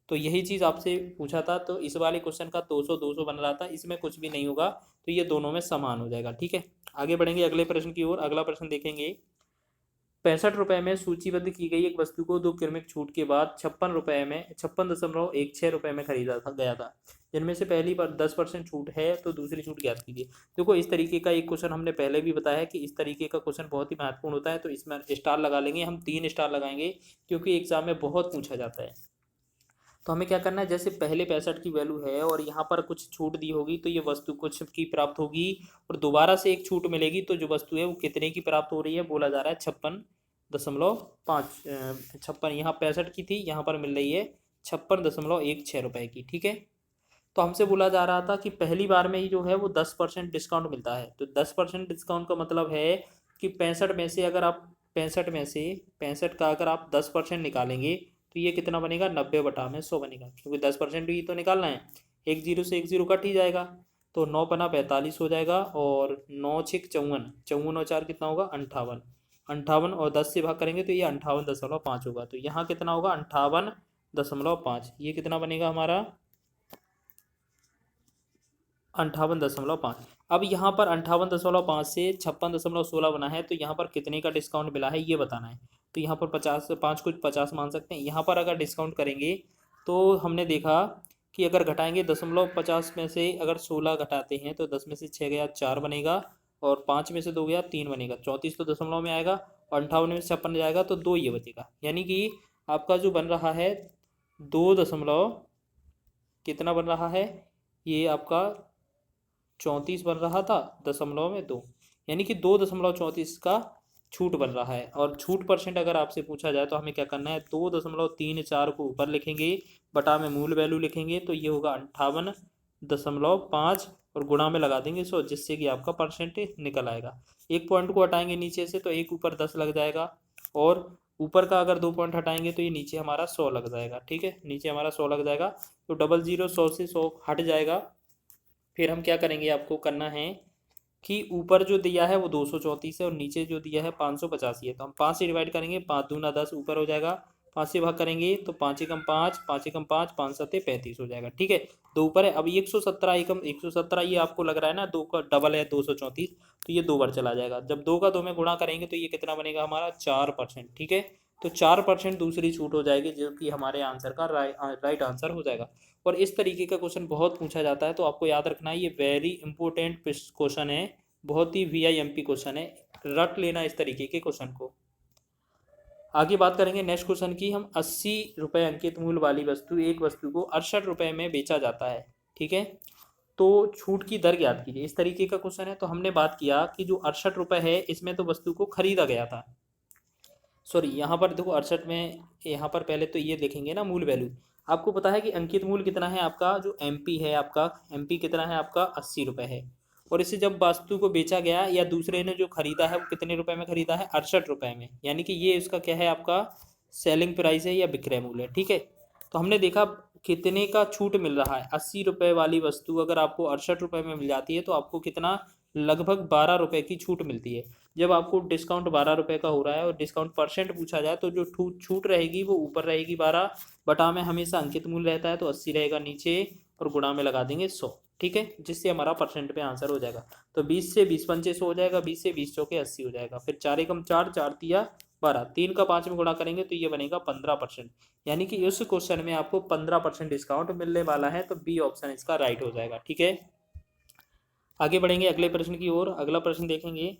तो यही चीज़ आपसे पूछा था, तो इस वाले क्वेश्चन का 200 200 बन रहा था, इसमें कुछ भी नहीं होगा, तो ये दोनों में समान हो जाएगा। ठीक है, आगे बढ़ेंगे अगले प्रश्न की ओर। अगला प्रश्न देखेंगे, 65 रुपये में सूचीबद्ध की गई एक वस्तु को 2 क्रमिक छूट के बाद 56.16 रुपये में खरीदा गया था, जिनमें से पहली बार 10% छूट है तो दूसरी छूट ज्ञात कीजिए। देखो, इस तरीके का एक क्वेश्चन हमने पहले भी बताया है कि इस तरीके का क्वेश्चन बहुत ही महत्वपूर्ण होता है, तो इसमें स्टार लगा लेंगे, हम 3 स्टार लगाएंगे क्योंकि एग्जाम में बहुत पूछा जाता है। तो हमें क्या करना है, जैसे पहले 65 की वैल्यू है और यहाँ पर कुछ छूट दी होगी तो ये वस्तु कुछ की प्राप्त होगी, और दोबारा से एक छूट मिलेगी, तो जो वस्तु है वो कितने की प्राप्त हो रही है, बोला जा रहा है 56.5, 56, यहाँ 65 की थी, यहाँ पर मिल रही है 56.16 रुपये की, ठीक है। तो हमसे बोला जा रहा था कि पहली बार में ही जो है वो 10% डिस्काउंट मिलता है, तो 10% डिस्काउंट का मतलब है कि 65 में से अगर आप 65 का अगर आप 10% निकालेंगे तो ये कितना बनेगा, 90/100 बनेगा, क्योंकि 10% ही तो निकालना है, एक जीरो से एक जीरो कट ही जाएगा। तो 9×5 = 45 हो जाएगा, और 9×6 = 54, 54 और 4 कितना होगा 58, 58 और 10 से भाग करेंगे तो ये 58.5 होगा। तो यहाँ कितना होगा 58.5, ये कितना बनेगा हमारा 58.5। अब यहाँ पर 58.5 से 56.16 बना है, तो यहाँ पर कितने का डिस्काउंट मिला है ये बताना है। तो यहाँ पर 50, 5 को 50 मान सकते हैं। यहाँ पर अगर डिस्काउंट करेंगे तो हमने देखा कि अगर घटाएंगे 0.50 में से अगर 16 घटाते हैं तो 10 में से 6 गया 4 बनेगा, और 5 में से 2 गया 3 बनेगा, 34 तो दशमलव में आएगा, और 58 में से 56 जाएगा तो 2 ये बचेगा। यानी कि आपका जो बन रहा है 2 दशमलव कितना बन रहा है, ये आपका 34 बन रहा था दशमलव में 2, यानी कि 2.34 का छूट बन रहा है। और छूट परसेंट अगर आपसे पूछा जाए तो हमें क्या करना है, 2.34 को ऊपर लिखेंगे, बटा में मूल वैल्यू लिखेंगे, तो ये होगा 58.5 और गुणा में लगा देंगे 100, जिससे कि आपका परसेंट निकल आएगा। एक पॉइंट को हटाएंगे नीचे से तो एक ऊपर 10 लग जाएगा, और ऊपर का अगर 2 पॉइंट हटाएंगे तो ये नीचे हमारा 100 लग जाएगा। ठीक है, नीचे हमारा 100 लग जाएगा, तो 00 100 से 100 हट जाएगा। फिर हम क्या करेंगे, आपको करना है कि ऊपर जो दिया है वो 234 है और नीचे जो दिया है 585 है, तो हम 5 से डिवाइड करेंगे, 5 दूना 10 ऊपर हो जाएगा, 5 से भाग करेंगे तो 5 एकम 5, 5 एकम 5, 5 सत्ते 35 हो जाएगा। ठीक है, 2 ऊपर है। अब 117 एकम 117, ये आपको लग रहा है ना 2 का डबल है 234, तो ये 2 बार चला जाएगा। जब 2 का 2 में गुणा करेंगे तो ये कितना बनेगा हमारा 4%। ठीक है, तो 4% दूसरी छूट हो जाएगी, जो कि हमारे आंसर का राइट आंसर हो जाएगा। और इस तरीके का क्वेश्चन बहुत पूछा जाता है, तो आपको याद रखना है, ये वेरी इंपॉर्टेंट क्वेश्चन है, बहुत ही VIMP क्वेश्चन है, रट लेना इस तरीके के क्वेश्चन को। आगे बात करेंगे नेक्स्ट क्वेश्चन की। हम 80 रुपये अंकित मूल्य वाली वस्तु, एक वस्तु को 68 रुपये में बेचा जाता है। ठीक है, तो छूट की दर ज्ञात कीजिए, इस तरीके का क्वेश्चन है। तो हमने बात किया कि जो 68 रुपये है इसमें तो वस्तु को खरीदा गया था, सॉरी यहाँ पर देखो 68 में, यहाँ पर पहले तो ये देखेंगे ना मूल वैल्यू। आपको पता है कि अंकित मूल्य कितना है आपका, जो MP है आपका, MP कितना है आपका 80 रुपये है, और इसे जब वस्तु को बेचा गया या दूसरे ने जो खरीदा है वो कितने रुपए में खरीदा है 68 रुपये में, यानी कि ये इसका क्या है आपका सेलिंग प्राइस है या विक्रय मूल्य है। ठीक है, तो हमने देखा कितने का छूट मिल रहा है, 80 रुपये वाली वस्तु अगर आपको 68 रुपये में मिल जाती है तो आपको कितना, लगभग 12 रुपये की छूट मिलती है। जब आपको डिस्काउंट 12 रुपये का हो रहा है और डिस्काउंट परसेंट पूछा जाए तो जो छूट रहेगी वो ऊपर रहेगी 12, बटा में हमेशा अंकित मूल्य रहता है तो 80 रहेगा नीचे, और गुणा में लगा देंगे 100। ठीक है, जिससे हमारा परसेंट पे आंसर हो जाएगा। तो 20 से 20 पंचे 100 हो जाएगा, 20 से 20 चौके 80 हो जाएगा। फिर 4 एकम 4, 4 तिया 12, 3 का 5 में गुणा करेंगे तो ये बनेगा 15%, यानी कि इस क्वेश्चन में आपको 15% डिस्काउंट मिलने वाला है, तो बी ऑप्शन इसका राइट हो जाएगा। ठीक है, आगे बढ़ेंगे अगले प्रश्न की ओर। अगला प्रश्न देखेंगे,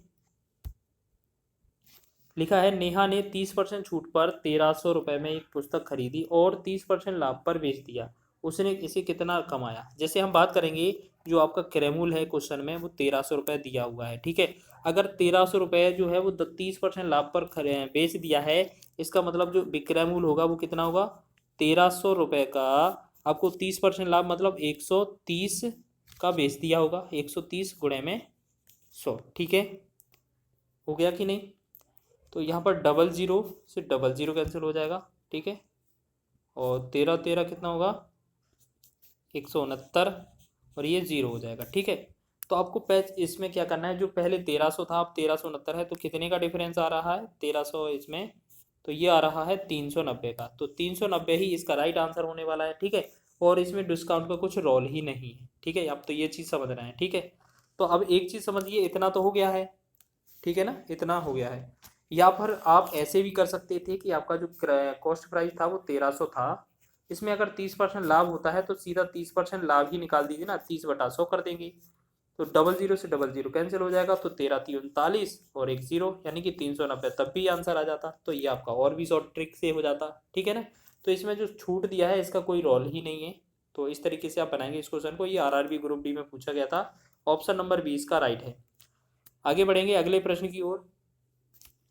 लिखा है नेहा ने 30% छूट पर 1300 रुपये में एक पुस्तक खरीदी और 30% लाभ पर बेच दिया, उसने इसे कितना कमाया। जैसे हम बात करेंगे, जो आपका क्रय मूल्य है क्वेश्चन में वो 1300 रुपये दिया हुआ है। ठीक है, अगर 1300 रुपये जो है वो 30% लाभ पर बेच दिया है, इसका मतलब जो विक्रय मूल्य होगा वो कितना होगा 1300 रुपये का, आपको 30% लाभ मतलब 130 का बेच दिया होगा, 130 गुणे में 100। ठीक है, हो गया कि नहीं। तो यहाँ पर 00 से 00 कैंसिल हो जाएगा। ठीक है, और 13 13 कितना होगा 169, और ये 0 हो जाएगा। ठीक है, तो आपको पैच इसमें क्या करना है, जो पहले 1300 था अब 1369 है, तो कितने का डिफरेंस आ रहा है 1300 इसमें, तो ये आ रहा है 390 का, तो 390 ही इसका राइट आंसर होने वाला है। ठीक है, और इसमें डिस्काउंट का कुछ रोल ही नहीं है। ठीक है, अब तो ये चीज़ समझ रहे हैं। ठीक है, तो अब एक चीज़ समझिए, इतना तो हो गया है, ठीक है ना, इतना हो गया है। या फिर आप ऐसे भी कर सकते थे कि आपका जो कॉस्ट प्राइस था वो 1300 था, इसमें अगर 30% लाभ होता है तो सीधा 30% लाभ ही निकाल दीजिए ना, 30/100 कर देंगे, तो 00 से 00 कैंसिल हो जाएगा, तो 13 3 39 और एक 0, यानी कि 390, तब भी आंसर आ जाता। तो ये आपका और भी शॉर्ट ट्रिक से हो जाता। ठीक है ना, तो इसमें जो छूट दिया है इसका कोई रोल ही नहीं है। तो इस तरीके से आप बनाएंगे इस क्वेश्चन को, ये RRB ग्रुप D में पूछा गया था, ऑप्शन नंबर 20 का राइट है। आगे बढ़ेंगे अगले प्रश्न की ओर।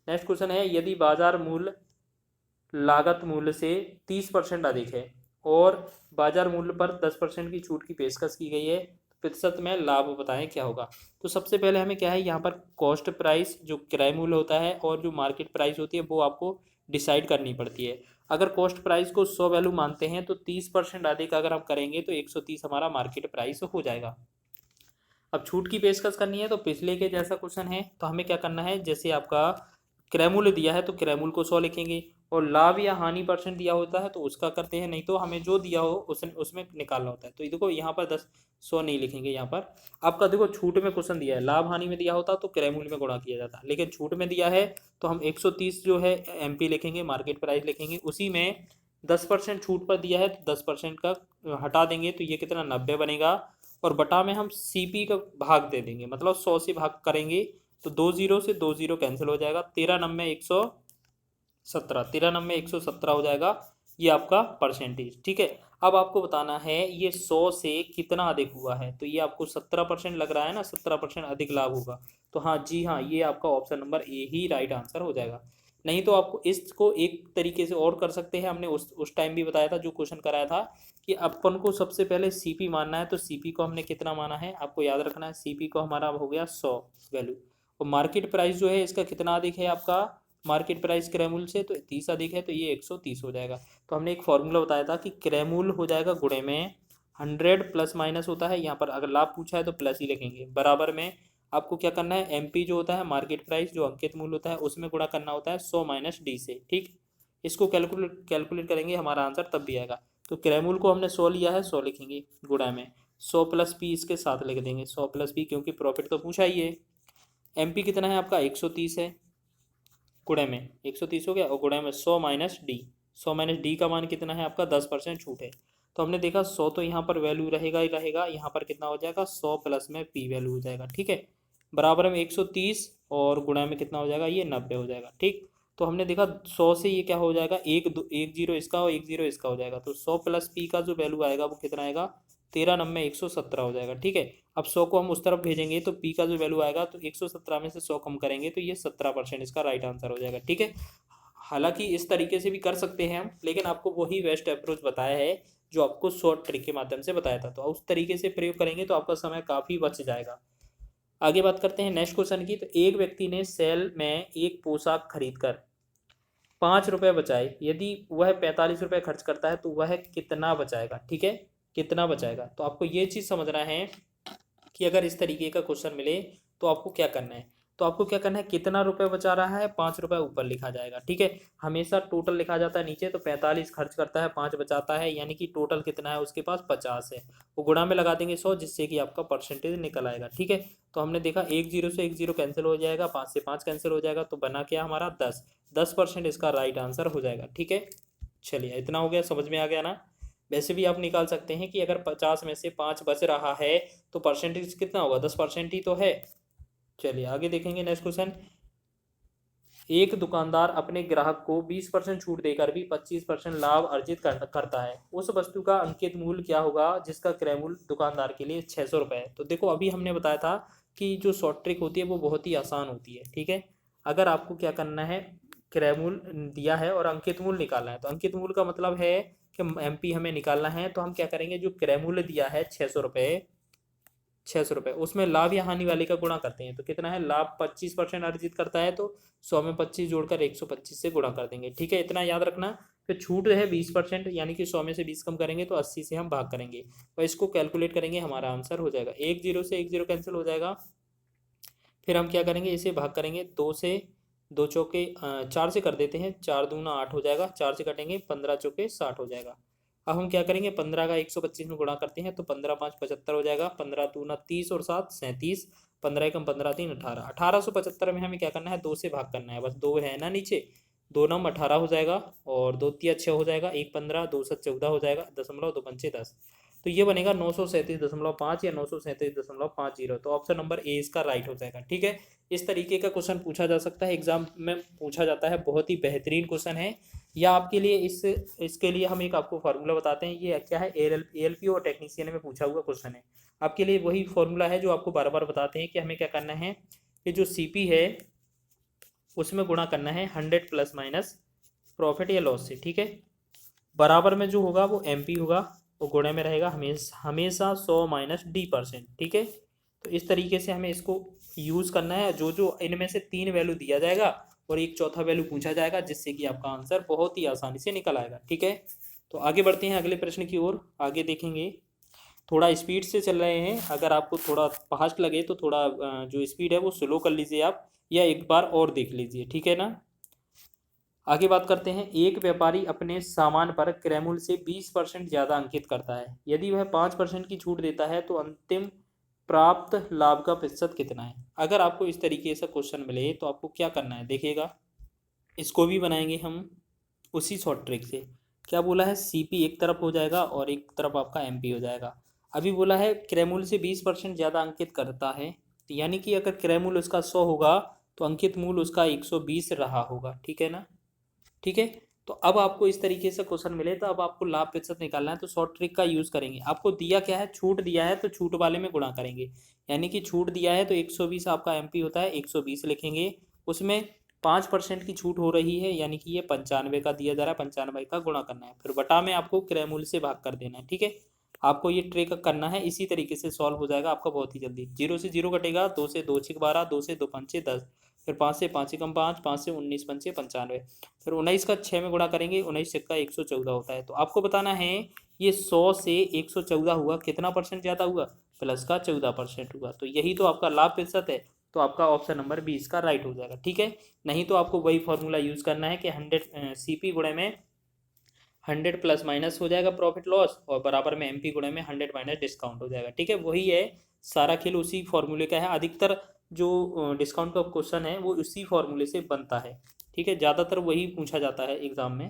नेक्स्ट क्वेश्चन है, यदि बाजार मूल्य लागत मूल्य से 30% अधिक है और बाजार मूल्य पर 10% की छूट की पेशकश की गई है, तो प्रतिशत में लाभ बताएं क्या होगा। तो सबसे पहले हमें क्या है, यहाँ पर कॉस्ट प्राइस जो किराए मूल्य होता है और जो मार्केट प्राइस होती है वो आपको डिसाइड करनी पड़ती है। अगर कॉस्ट प्राइस को 100 वैल्यू मानते हैं तो 30% अधिक अगर हम करेंगे तो 130 हमारा मार्केट प्राइस हो जाएगा। अब छूट की पेशकश करनी है तो पिछले के जैसा क्वेश्चन है, तो हमें क्या करना है, जैसे आपका क्रयमूल्य दिया है तो क्रयमूल्य को 100 लिखेंगे, और लाभ या हानि परसेंट दिया होता है तो उसका करते हैं, नहीं तो हमें जो दिया हो उसमें निकालना होता है। तो ये देखो यहाँ पर 100 नहीं लिखेंगे, यहाँ पर आपका देखो छूट में क्वेश्चन दिया है, लाभ हानि में दिया होता तो क्रयमूल्य में गुणा किया जाता, लेकिन छूट में दिया है तो हम 130 जो है MP लिखेंगे, मार्केट प्राइस लिखेंगे, उसी में 10% छूट पर दिया है तो 10% का हटा देंगे, तो ये कितना 90 बनेगा, और बटा में हम CP का भाग दे देंगे, मतलब 100 से भाग करेंगे तो 20 से 20 कैंसिल हो जाएगा, 13 नब्बे 117 हो जाएगा, ये आपका परसेंटेज। ठीक है, अब आपको बताना है ये 100 से कितना अधिक हुआ है, तो ये आपको 17% लग रहा है ना, 17% अधिक लाभ होगा, तो हाँ जी हाँ, ये आपका option number A he right answer हो जाएगा। नहीं तो आपको इसको एक तरीके से और कर सकते हैं, हमने उस टाइम भी बताया था, जो क्वेश्चन कराया था कि अपन को सबसे पहले CP मानना है, तो CP को हमने कितना माना है, आपको याद रखना है, CP को हमारा हो गया 100 वैल्यू, और मार्केट प्राइस जो है इसका कितना अधिक है, आपका मार्केट प्राइस क्रयमूल्य से तो 30 अधिक है, तो ये 130 हो जाएगा। तो हमने एक फॉर्मूला बताया था कि क्रयमूल्य हो जाएगा गुणे में 100 प्लस माइनस होता है, यहाँ पर अगर लाभ पूछा है तो प्लस ही लिखेंगे, बराबर में आपको क्या करना है, MP जो होता है मार्केट प्राइस जो अंकित मूल्य होता है उसमें गुणा करना होता है 100 माइनस D से। ठीक, इसको कैलकुलेट करेंगे, हमारा आंसर तब भी आएगा। तो क्रयमूल्य को हमने 100 लिया है, 100 लिखेंगे, गुणा में 100 प्लस P इसके साथ लिख देंगे, 100 प्लस P, क्योंकि प्रॉफिट तो पूछा ही है। MP कितना है आपका 130 है, गुणे में 130 हो गया, और गुणे में 100 माइनस डी, 100 माइनस डी का मान कितना है आपका 10% छूट है, तो हमने देखा 100 तो यहाँ पर वैल्यू रहेगा ही रहेगा, यहाँ पर कितना हो जाएगा 100 प्लस में P वैल्यू हो जाएगा। ठीक है, बराबर में 130 और गुणा में कितना हो जाएगा, ये 90 हो जाएगा। ठीक, तो हमने देखा 100 से ये क्या हो जाएगा, एक जीरो इसका और एक जीरो इसका हो जाएगा, तो 100 प्लस P का जो वैल्यू आएगा वो कितना आएगा, 13 नब्बे 117 हो जाएगा। ठीक है, अब 100 को हम उस तरफ भेजेंगे तो P का जो वैल्यू आएगा, तो 117 में से 100 कम करेंगे तो ये 17% इसका राइट आंसर हो जाएगा। ठीक है, हालांकि इस तरीके से भी कर सकते हैं हम, लेकिन आपको वही बेस्ट अप्रोच बताया है जो आपको शॉर्ट ट्रिक के माध्यम से बताया था, तो उस तरीके से प्रयोग करेंगे तो आपका समय काफ़ी बच जाएगा। आगे बात करते हैं नेक्स्ट क्वेश्चन की। तो एक व्यक्ति ने सेल में एक पोशाक खरीदकर 5 रुपये बचाए, यदि वह 45 रुपये खर्च करता है तो वह कितना बचाएगा। ठीक है, कितना बचाएगा, तो आपको ये चीज़ समझना है कि अगर इस तरीके का क्वेश्चन मिले तो आपको क्या करना है, तो आपको क्या करना है, कितना रुपए बचा रहा है, 5 रुपये ऊपर लिखा जाएगा। ठीक है, हमेशा टोटल लिखा जाता है नीचे, तो 45 खर्च करता है 5 बचाता है, यानी कि टोटल कितना है उसके पास 50 है, वो गुणा में लगा देंगे 100, जिससे कि आपका परसेंटेज निकल आएगा। ठीक है, तो हमने देखा 10 से 10 कैंसिल हो जाएगा, 5 से 5 कैंसिल हो जाएगा, तो बना क्या हमारा 10% इसका राइट आंसर हो जाएगा। ठीक है, चलिए इतना हो गया, समझ में आ गया ना। वैसे भी आप निकाल सकते हैं कि अगर 50 में से 5 बच रहा है तो परसेंटेज कितना होगा, 10% ही तो है। चलिए आगे देखेंगे नेक्स्ट क्वेश्चन। एक दुकानदार अपने ग्राहक को 20% छूट देकर भी 25% लाभ अर्जित करता है, उस वस्तु का अंकित मूल्य क्या होगा जिसका क्रय मूल्य दुकानदार के लिए 600 रुपये है। तो देखो अभी हमने बताया था कि जो शॉर्ट ट्रिक होती है वो बहुत ही आसान होती है। ठीक है, अगर आपको क्या करना है, क्रय मूल्य दिया है और अंकित मूल्य निकालना है, तो अंकित मूल्य का मतलब है कि MP हमें निकालना है, तो हम क्या करेंगे, जो क्रय मूल्य दिया है 600 रुपये, 600 रुपये, उसमें लाभ या हानि वाले का गुणा करते हैं, तो कितना है, लाभ 25% अर्जित करता है, तो 100 में 25 जोड़कर 125 से गुणा कर देंगे। ठीक है, इतना याद रखना। फिर छूट है 20%, यानी कि 100 में से 20 कम करेंगे तो 80 से हम भाग करेंगे, और इसको कैलकुलेट करेंगे, हमारा आंसर हो जाएगा 10 से 10 कैंसिल हो जाएगा। फिर हम क्या करेंगे, इसे भाग करेंगे 2 से, 2 चौके 4 से कर देते हैं, 4 दूना 8 हो जाएगा, 4 से कटेंगे 15 चौके 60 हो जाएगा। अब हम क्या करेंगे, 15 का 125 में गुणा करते हैं, तो 15 5 75 हो जाएगा, 15 दूना 30 और 7 37, 15 एकम 15 3 18, 1875 में हमें क्या करना है, 2 से भाग करना है, बस 2 है ना नीचे, 2 नम 18 हो जाएगा, और 2 तिया 6 हो जाएगा, 1 15, 2 7 14 हो जाएगा, 0.2 तो ये बनेगा 937.5 या 937.50, तो ऑप्शन नंबर ए इसका राइट हो जाएगा। ठीक है, इस तरीके का क्वेश्चन पूछा जा सकता है, एग्जाम में पूछा जाता है, बहुत ही बेहतरीन क्वेश्चन है। या आपके लिए इसके लिए हम एक आपको फार्मूला बताते हैं, ये क्या है, ALP और टेक्नीशियन में पूछा हुआ क्वेश्चन है, आपके लिए वही फार्मूला है जो आपको बार बार बताते हैं कि हमें क्या करना है, कि जो CP है उसमें गुणा करना है 100 प्लस माइनस प्रॉफिट या लॉस से। ठीक है, बराबर में जो होगा वो MP होगा, वो गुणे में रहेगा हमेशा 100 माइनस D%। ठीक है, तो इस तरीके से हमें इसको यूज़ करना है, जो जो इनमें से 3 वैल्यू दिया जाएगा और एक चौथा वैल्यू पूछा जाएगा, जिससे कि आपका आंसर बहुत ही आसानी से निकल आएगा। ठीक है, तो आगे बढ़ते हैं अगले प्रश्न की ओर, आगे देखेंगे। थोड़ा स्पीड से चल रहे हैं, अगर आपको थोड़ा फास्ट लगे तो थोड़ा जो स्पीड है वो स्लो कर लीजिए आप, या एक बार और देख लीजिए, ठीक है ना। आगे बात करते हैं। एक व्यापारी अपने सामान पर क्रय मूल्य से 20% ज़्यादा अंकित करता है। यदि वह 5% की छूट देता है तो अंतिम प्राप्त लाभ का प्रतिशत कितना है। अगर आपको इस तरीके से क्वेश्चन मिले तो आपको क्या करना है, देखिएगा। इसको भी बनाएंगे हम उसी शॉर्ट ट्रिक से। क्या बोला है, सीपी एक तरफ हो जाएगा और एक तरफ आपका एमपी हो जाएगा। अभी बोला है क्रय मूल्य से 20% ज़्यादा अंकित करता है, तो यानी कि अगर क्रय मूल्य उसका 100 होगा तो अंकित मूल्य उसका 120 रहा होगा, ठीक है ना। ठीक है, तो अब आपको इस तरीके से क्वेश्चन मिले तो अब आपको लाभ प्रतिशत निकालना है, तो शॉर्ट ट्रिक का यूज़ करेंगे। आपको दिया क्या है, छूट दिया है तो छूट वाले में गुणा करेंगे, यानी कि छूट दिया है तो 120 आपका एमपी होता है, 120 लिखेंगे। उसमें 5% की छूट हो रही है, यानी कि ये 95 का दिया जा रहा है, 95 का गुणा करना है, फिर बटा में आपको क्रय मूल्य से भाग कर देना है, ठीक है। आपको ये ट्रिक करना है, इसी तरीके से सॉल्व हो जाएगा आपका बहुत ही जल्दी। 0 से 0 कटेगा, 2 से 2 6 12, 2 से 2 5 6 10, फिर 5 से 5 एकम 5, 5 से 19 पंचे 95, फिर 19 का 6 में गुणा करेंगे, 19 छक्का 114 होता है। तो आपको बताना है ये 100 से 114 हुआ, कितना परसेंट ज़्यादा हुआ, प्लस का 14% हुआ, तो यही तो आपका लाभ प्रतिशत है। तो आपका ऑप्शन नंबर 20 का राइट हो जाएगा, ठीक है। नहीं तो आपको वही फॉर्मूला यूज़ करना है कि 100 सीपी गुणे में 100 प्लस माइनस हो जाएगा प्रॉफिट लॉस, और बराबर में एमपी गुणे में 100 माइनस डिस्काउंट हो जाएगा, ठीक है। वही है, सारा खेल उसी फॉर्मूले का है। अधिकतर जो डिस्काउंट का क्वेश्चन है वो उसी फॉर्मूले से बनता है, ठीक है, ज़्यादातर वही पूछा जाता है एग्जाम में।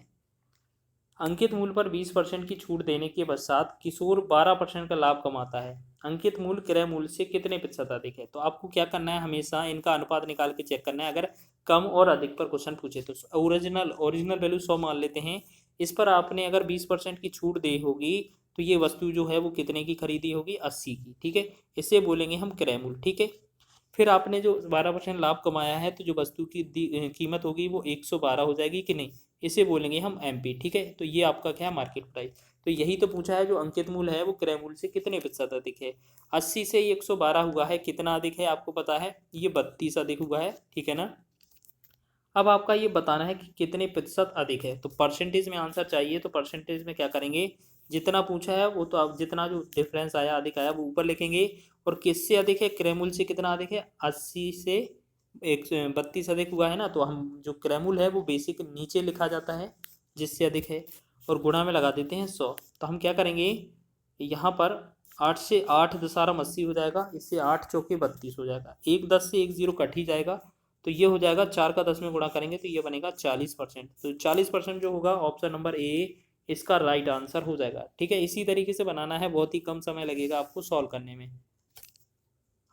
अंकित मूल्य पर 20% की छूट देने के पश्चात किशोर 12% का लाभ कमाता है। अंकित मूल्य क्रय मूल्य से कितने प्रतिशत अधिक है। तो आपको क्या करना है, हमेशा इनका अनुपात निकाल के चेक करना है। अगर कम और अधिक पर क्वेश्चन पूछे तो ओरिजिनल वैल्यू 100 मान लेते हैं, इस पर आपने अगर 20% की छूट दी होगी तो ये वस्तु जो है वो कितने की खरीदी होगी, 80 की, ठीक है। इसे बोलेंगे हम क्रय मूल्य, ठीक है। फिर आपने जो 12% लाभ कमाया है तो जो वस्तु की कीमत होगी वो 112 हो जाएगी कि नहीं, इसे बोलेंगे हम एमपी, ठीक है। तो ये आपका क्या है, मार्केट प्राइस। तो यही तो पूछा है, जो अंकित मूल्य है वो क्रय मूल्य से कितने प्रतिशत अधिक है। 80 से 112 हुआ है, कितना अधिक है आपको पता है, ये 32 अधिक हुआ है, ठीक है ना। अब आपका ये बताना है कि कितने प्रतिशत अधिक है, तो परसेंटेज में आंसर चाहिए, तो परसेंटेज में क्या करेंगे, जितना पूछा है वो तो आप जितना जो डिफरेंस आया अधिक आया वो ऊपर लिखेंगे, और किससे अधिक है, क्रय मूल्य से कितना अधिक है, 80 से 132 अधिक हुआ है ना, तो हम जो क्रय मूल्य है वो बेसिक नीचे लिखा जाता है जिससे अधिक है, और गुणा में लगा देते हैं 100। तो हम क्या करेंगे, यहाँ पर 8 से 8 दशारम 80 हो जाएगा, इससे 8 चौके 32 हो जाएगा, एक 10 से 1 0 कट ही जाएगा, तो ये हो जाएगा 4 का 10 में गुणा करेंगे तो ये बनेगा 40%। तो 40% जो होगा ऑप्शन नंबर ए इसका राइट आंसर हो जाएगा, ठीक है। इसी तरीके से बनाना है, बहुत ही कम समय लगेगा आपको सॉल्व करने में।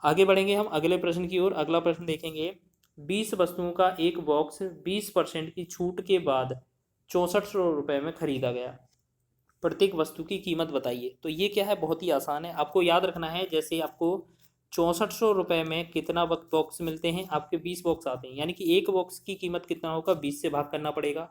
आगे बढ़ेंगे हम अगले प्रश्न की ओर। अगला प्रश्न देखेंगे, 20 वस्तुओं का एक बॉक्स 20% की छूट के बाद 6400 रुपये में खरीदा गया। प्रत्येक वस्तु की कीमत बताइए। तो ये क्या है, बहुत ही आसान है, आपको याद रखना है। जैसे आपको 6400 रुपये में कितना बॉक्स मिलते हैं, आपके 20 बॉक्स आते हैं, यानी कि एक बॉक्स की कीमत कितना होगा, 20 से भाग करना पड़ेगा,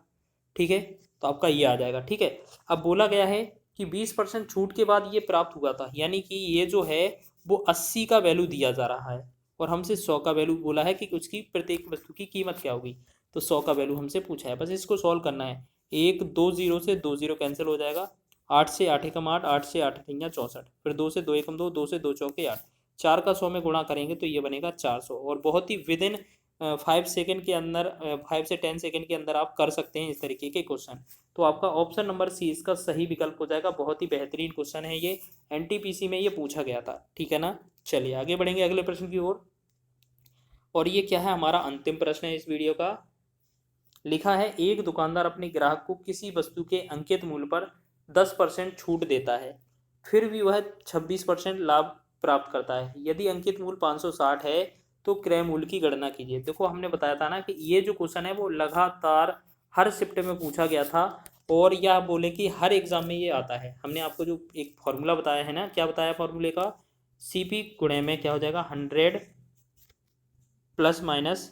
ठीक है। तो आपका ये आ जाएगा, ठीक है। अब बोला गया है कि 20% छूट के बाद ये प्राप्त हुआ था, यानी कि ये जो है वो 80 का वैल्यू दिया जा रहा है, और हमसे 100 का वैल्यू बोला है कि उसकी प्रत्येक वस्तु की कीमत क्या होगी। तो 100 का वैल्यू हमसे पूछा है, बस इसको सॉल्व करना है। एक 2 0 से 2 0 कैंसिल हो जाएगा, 8 से 8 एकम 8, 8 से 8 अठैया 64, फिर 2 से 2 एकम 2, 2 से 2 चौके 8, 4 का 100 में गुणा करेंगे तो ये बनेगा 400, और बहुत ही विद इन 5 सेकेंड के अंदर 5 से 10 सेकेंड के अंदर आप कर सकते हैं इस तरीके के क्वेश्चन। तो आपका ऑप्शन नंबर सी इसका सही विकल्प हो जाएगा। बहुत ही बेहतरीन क्वेश्चन है ये, एनटीपीसी में ये पूछा गया था, ठीक है ना। चलिए आगे बढ़ेंगे अगले प्रश्न की ओर। और ये क्या है, हमारा अंतिम प्रश्न है इस वीडियो का। लिखा है, एक दुकानदार अपने ग्राहक को किसी वस्तु के अंकित मूल्य पर 10% छूट देता है, फिर भी वह 26% लाभ प्राप्त करता है। यदि अंकित मूल्य 560 है तो क्रय मूल्य की गणना कीजिए। देखो हमने बताया था ना कि ये जो क्वेश्चन है वो लगातार हर शिफ्ट में पूछा गया था, और यह बोले कि हर एग्जाम में ये आता है। हमने आपको जो एक फॉर्मूला बताया है ना, क्या बताया फॉर्मूले का, सीपी गुणे में क्या हो जाएगा, 100 प्लस माइनस,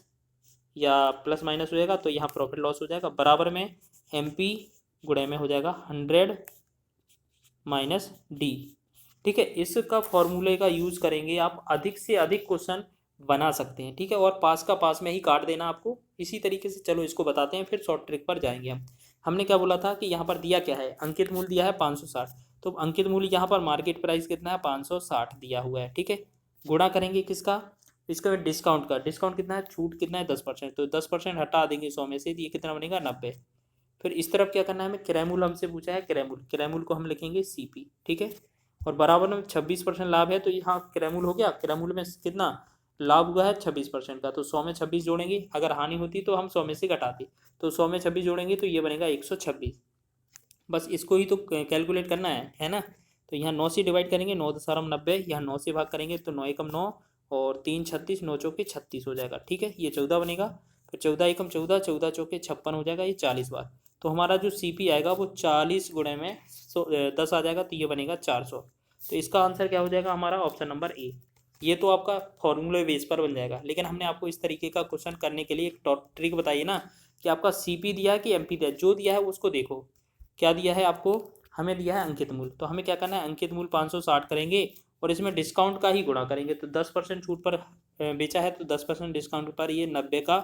या प्लस माइनस हो जाएगा तो यहाँ प्रॉफिट लॉस हो जाएगा, बराबर में एमपी गुणे में हो जाएगा 100 माइनस डी, ठीक है। इसका फॉर्मूले का यूज़ करेंगे, आप अधिक से अधिक क्वेश्चन बना सकते हैं, ठीक है। और पास का पास में ही काट देना आपको, इसी तरीके से। चलो इसको बताते हैं, फिर शॉर्ट ट्रिक पर जाएंगे हम। हमने क्या बोला था कि यहाँ पर दिया क्या है, अंकित मूल्य दिया है 560, तो अंकित मूल्य यहाँ पर मार्केट प्राइस कितना है 560 दिया हुआ है, ठीक है। गुणा करेंगे किसका, इसका डिस्काउंट का, डिस्काउंट कितना है, छूट कितना है 10%, तो 10% हटा देंगे 100 में से, तो ये कितना बनेगा 90। फिर इस तरफ क्या करना है हमें, क्रय मूल्य हमसे पूछा है, क्रय मूल्य को हम लिखेंगे CP, ठीक है। और बराबर में 26% लाभ है, तो यहाँ क्रय मूल्य हो गया, क्रय मूल्य में कितना लाभ हुआ है 26% का, तो 100 में 26 जोड़ेंगे, अगर हानि होती तो हम 100 में से घटाते, तो 100 में 26 जोड़ेंगे तो ये बनेगा 126। बस इसको ही तो कैलकुलेट करना है ना। तो यहाँ 9 से डिवाइड करेंगे, 9 दशमलव 90, यहाँ 9 से भाग करेंगे तो 9 एकम 9 और 3 36, 9 चौके 36 हो जाएगा, ठीक है। ये 14 बनेगा, फिर 14 एकम 14, 14 चौके 56 हो जाएगा, ये 40 बार। तो हमारा जो CP आएगा वो 40 गुणे में 10 आ जाएगा, तो ये बनेगा 400। तो इसका आंसर क्या हो जाएगा हमारा, ऑप्शन नंबर ए। ये तो आपका फॉर्मूले बेस पर बन जाएगा, लेकिन हमने आपको इस तरीके का क्वेश्चन करने के लिए एक ट्रिक बताई ना, कि आपका CP दिया है कि MP दिया है, जो दिया है उसको देखो। क्या दिया है आपको, हमें दिया है अंकित मूल्य, तो हमें क्या करना है, अंकित मूल्य 560 करेंगे और इसमें डिस्काउंट का ही गुणा करेंगे। तो 10% छूट पर बेचा है, तो 10% डिस्काउंट पर ये 90 का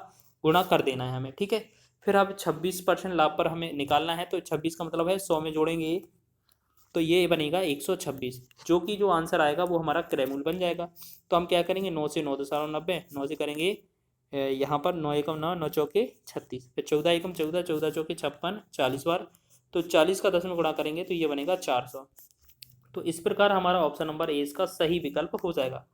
गुणा कर देना है हमें, ठीक है। फिर अब 26% लाभ पर हमें निकालना है, तो 26 का मतलब है 100 में जोड़ेंगे तो ये बनेगा 126, जो कि जो आंसर आएगा वो हमारा क्रय मूल्य बन जाएगा। तो हम क्या करेंगे, 9 से 9.90, 9 से करेंगे यहाँ पर 9 एकम 9, 9 चौके 36, फिर 14 एकम 14, 14 चौके 56, 40 बार, तो 40 का 10 में गुणा करेंगे तो ये बनेगा 400। तो इस प्रकार हमारा ऑप्शन नंबर ए इसका सही विकल्प हो जाएगा।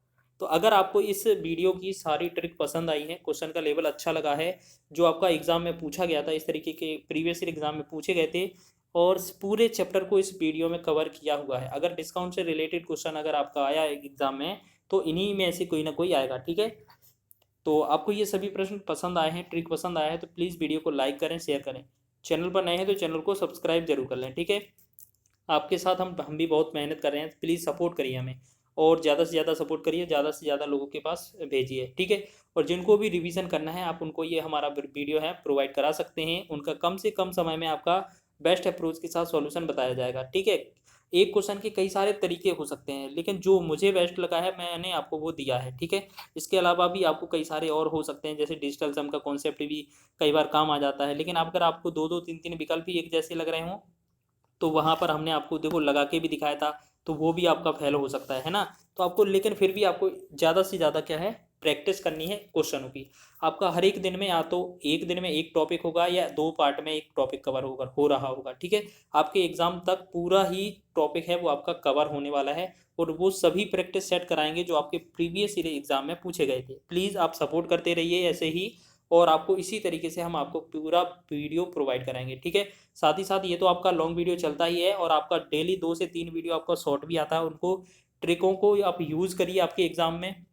तो अगर आपको इस वीडियो की सारी ट्रिक पसंद आई है, क्वेश्चन का लेवल अच्छा लगा है, जो आपका एग्जाम में पूछा गया था, इस तरीके के प्रीवियस ईयर एग्जाम में पूछे गए थे, और पूरे चैप्टर को इस वीडियो में कवर किया हुआ है, अगर डिस्काउंट से रिलेटेड क्वेश्चन अगर आपका आया एग्जाम में, तो इन्हीं में से कोई ना कोई आएगा, ठीक है। तो आपको ये सभी प्रश्न पसंद आए हैं, ट्रिक पसंद आया है, तो प्लीज़ वीडियो को लाइक करें, शेयर करें। चैनल पर नए हैं तो चैनल को सब्सक्राइब जरूर कर लें, ठीक है। आपके साथ हम भी बहुत मेहनत कर रहे हैं, प्लीज़ सपोर्ट करिए हमें, और ज़्यादा से ज़्यादा सपोर्ट करिए, ज़्यादा से ज़्यादा लोगों के पास भेजिए, ठीक है। और जिनको भी रिवीजन करना है, आप उनको ये हमारा वीडियो है प्रोवाइड करा सकते हैं, उनका कम से कम समय में आपका बेस्ट अप्रोच के साथ सॉल्यूशन बताया जाएगा, ठीक है। एक क्वेश्चन के कई सारे तरीके हो सकते हैं, लेकिन जो मुझे बेस्ट लगा है मैंने आपको वो दिया है, ठीक है। इसके अलावा भी आपको कई सारे और हो सकते हैं, जैसे डिजिटल सम का कॉन्सेप्ट भी कई बार काम आ जाता है, लेकिन अगर आपको 2-2 3-3 विकल्प ही एक जैसे लग रहे हों, तो वहाँ पर हमने आपको देखो लगा के भी दिखाया था, तो वो भी आपका फेल हो सकता है ना। तो आपको, लेकिन फिर भी आपको ज़्यादा से ज़्यादा क्या है, प्रैक्टिस करनी है क्वेश्चनों की। आपका हर एक दिन में या तो एक दिन में एक टॉपिक होगा या 2 पार्ट में एक टॉपिक कवर हो रहा होगा, ठीक है। आपके एग्जाम तक पूरा ही टॉपिक है वो आपका कवर होने वाला है, और वो सभी प्रैक्टिस सेट कराएंगे जो आपके प्रीवियस ईयर एग्जाम में पूछे गए थे। प्लीज़ आप सपोर्ट करते रहिए ऐसे ही, और आपको इसी तरीके से हम आपको पूरा वीडियो प्रोवाइड कराएंगे, ठीक है। साथ ही साथ ये तो आपका लॉन्ग वीडियो चलता ही है, और आपका डेली 2 से 3 वीडियो आपका शॉर्ट भी आता है, उनको ट्रिकों को आप यूज़ करिए, आपके एग्जाम में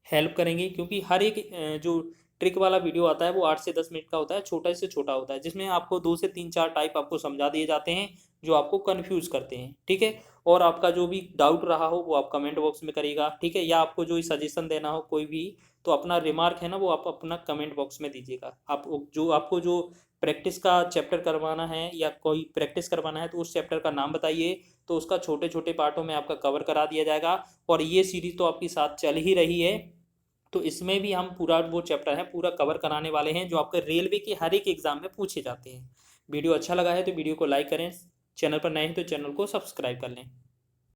हेल्प करेंगे। क्योंकि हर एक जो ट्रिक वाला वीडियो आता है वो 8 से 10 मिनट का होता है, छोटा से छोटा होता है, जिसमें आपको 2 से 3-4 टाइप आपको समझा दिए जाते हैं जो आपको कन्फ्यूज़ करते हैं, ठीक है। और आपका जो भी डाउट रहा हो वो आप कमेंट बॉक्स में करिएगा, ठीक है। या आपको जो सजेशन देना हो कोई भी, तो अपना रिमार्क है ना वो आप अपना कमेंट बॉक्स में दीजिएगा। आपको जो प्रैक्टिस का चैप्टर करवाना है या कोई प्रैक्टिस करवाना है, तो उस चैप्टर का नाम बताइए, तो उसका छोटे छोटे पार्टों में आपका कवर करा दिया जाएगा। और ये सीरीज़ तो आपके साथ चल ही रही है, तो इसमें भी हम पूरा वो चैप्टर है पूरा कवर कराने वाले हैं जो आपके रेलवे के हर एक एग्जाम में पूछे जाते हैं। वीडियो अच्छा लगा है तो वीडियो को लाइक करें, चैनल पर नए हैं तो चैनल को सब्सक्राइब कर लें।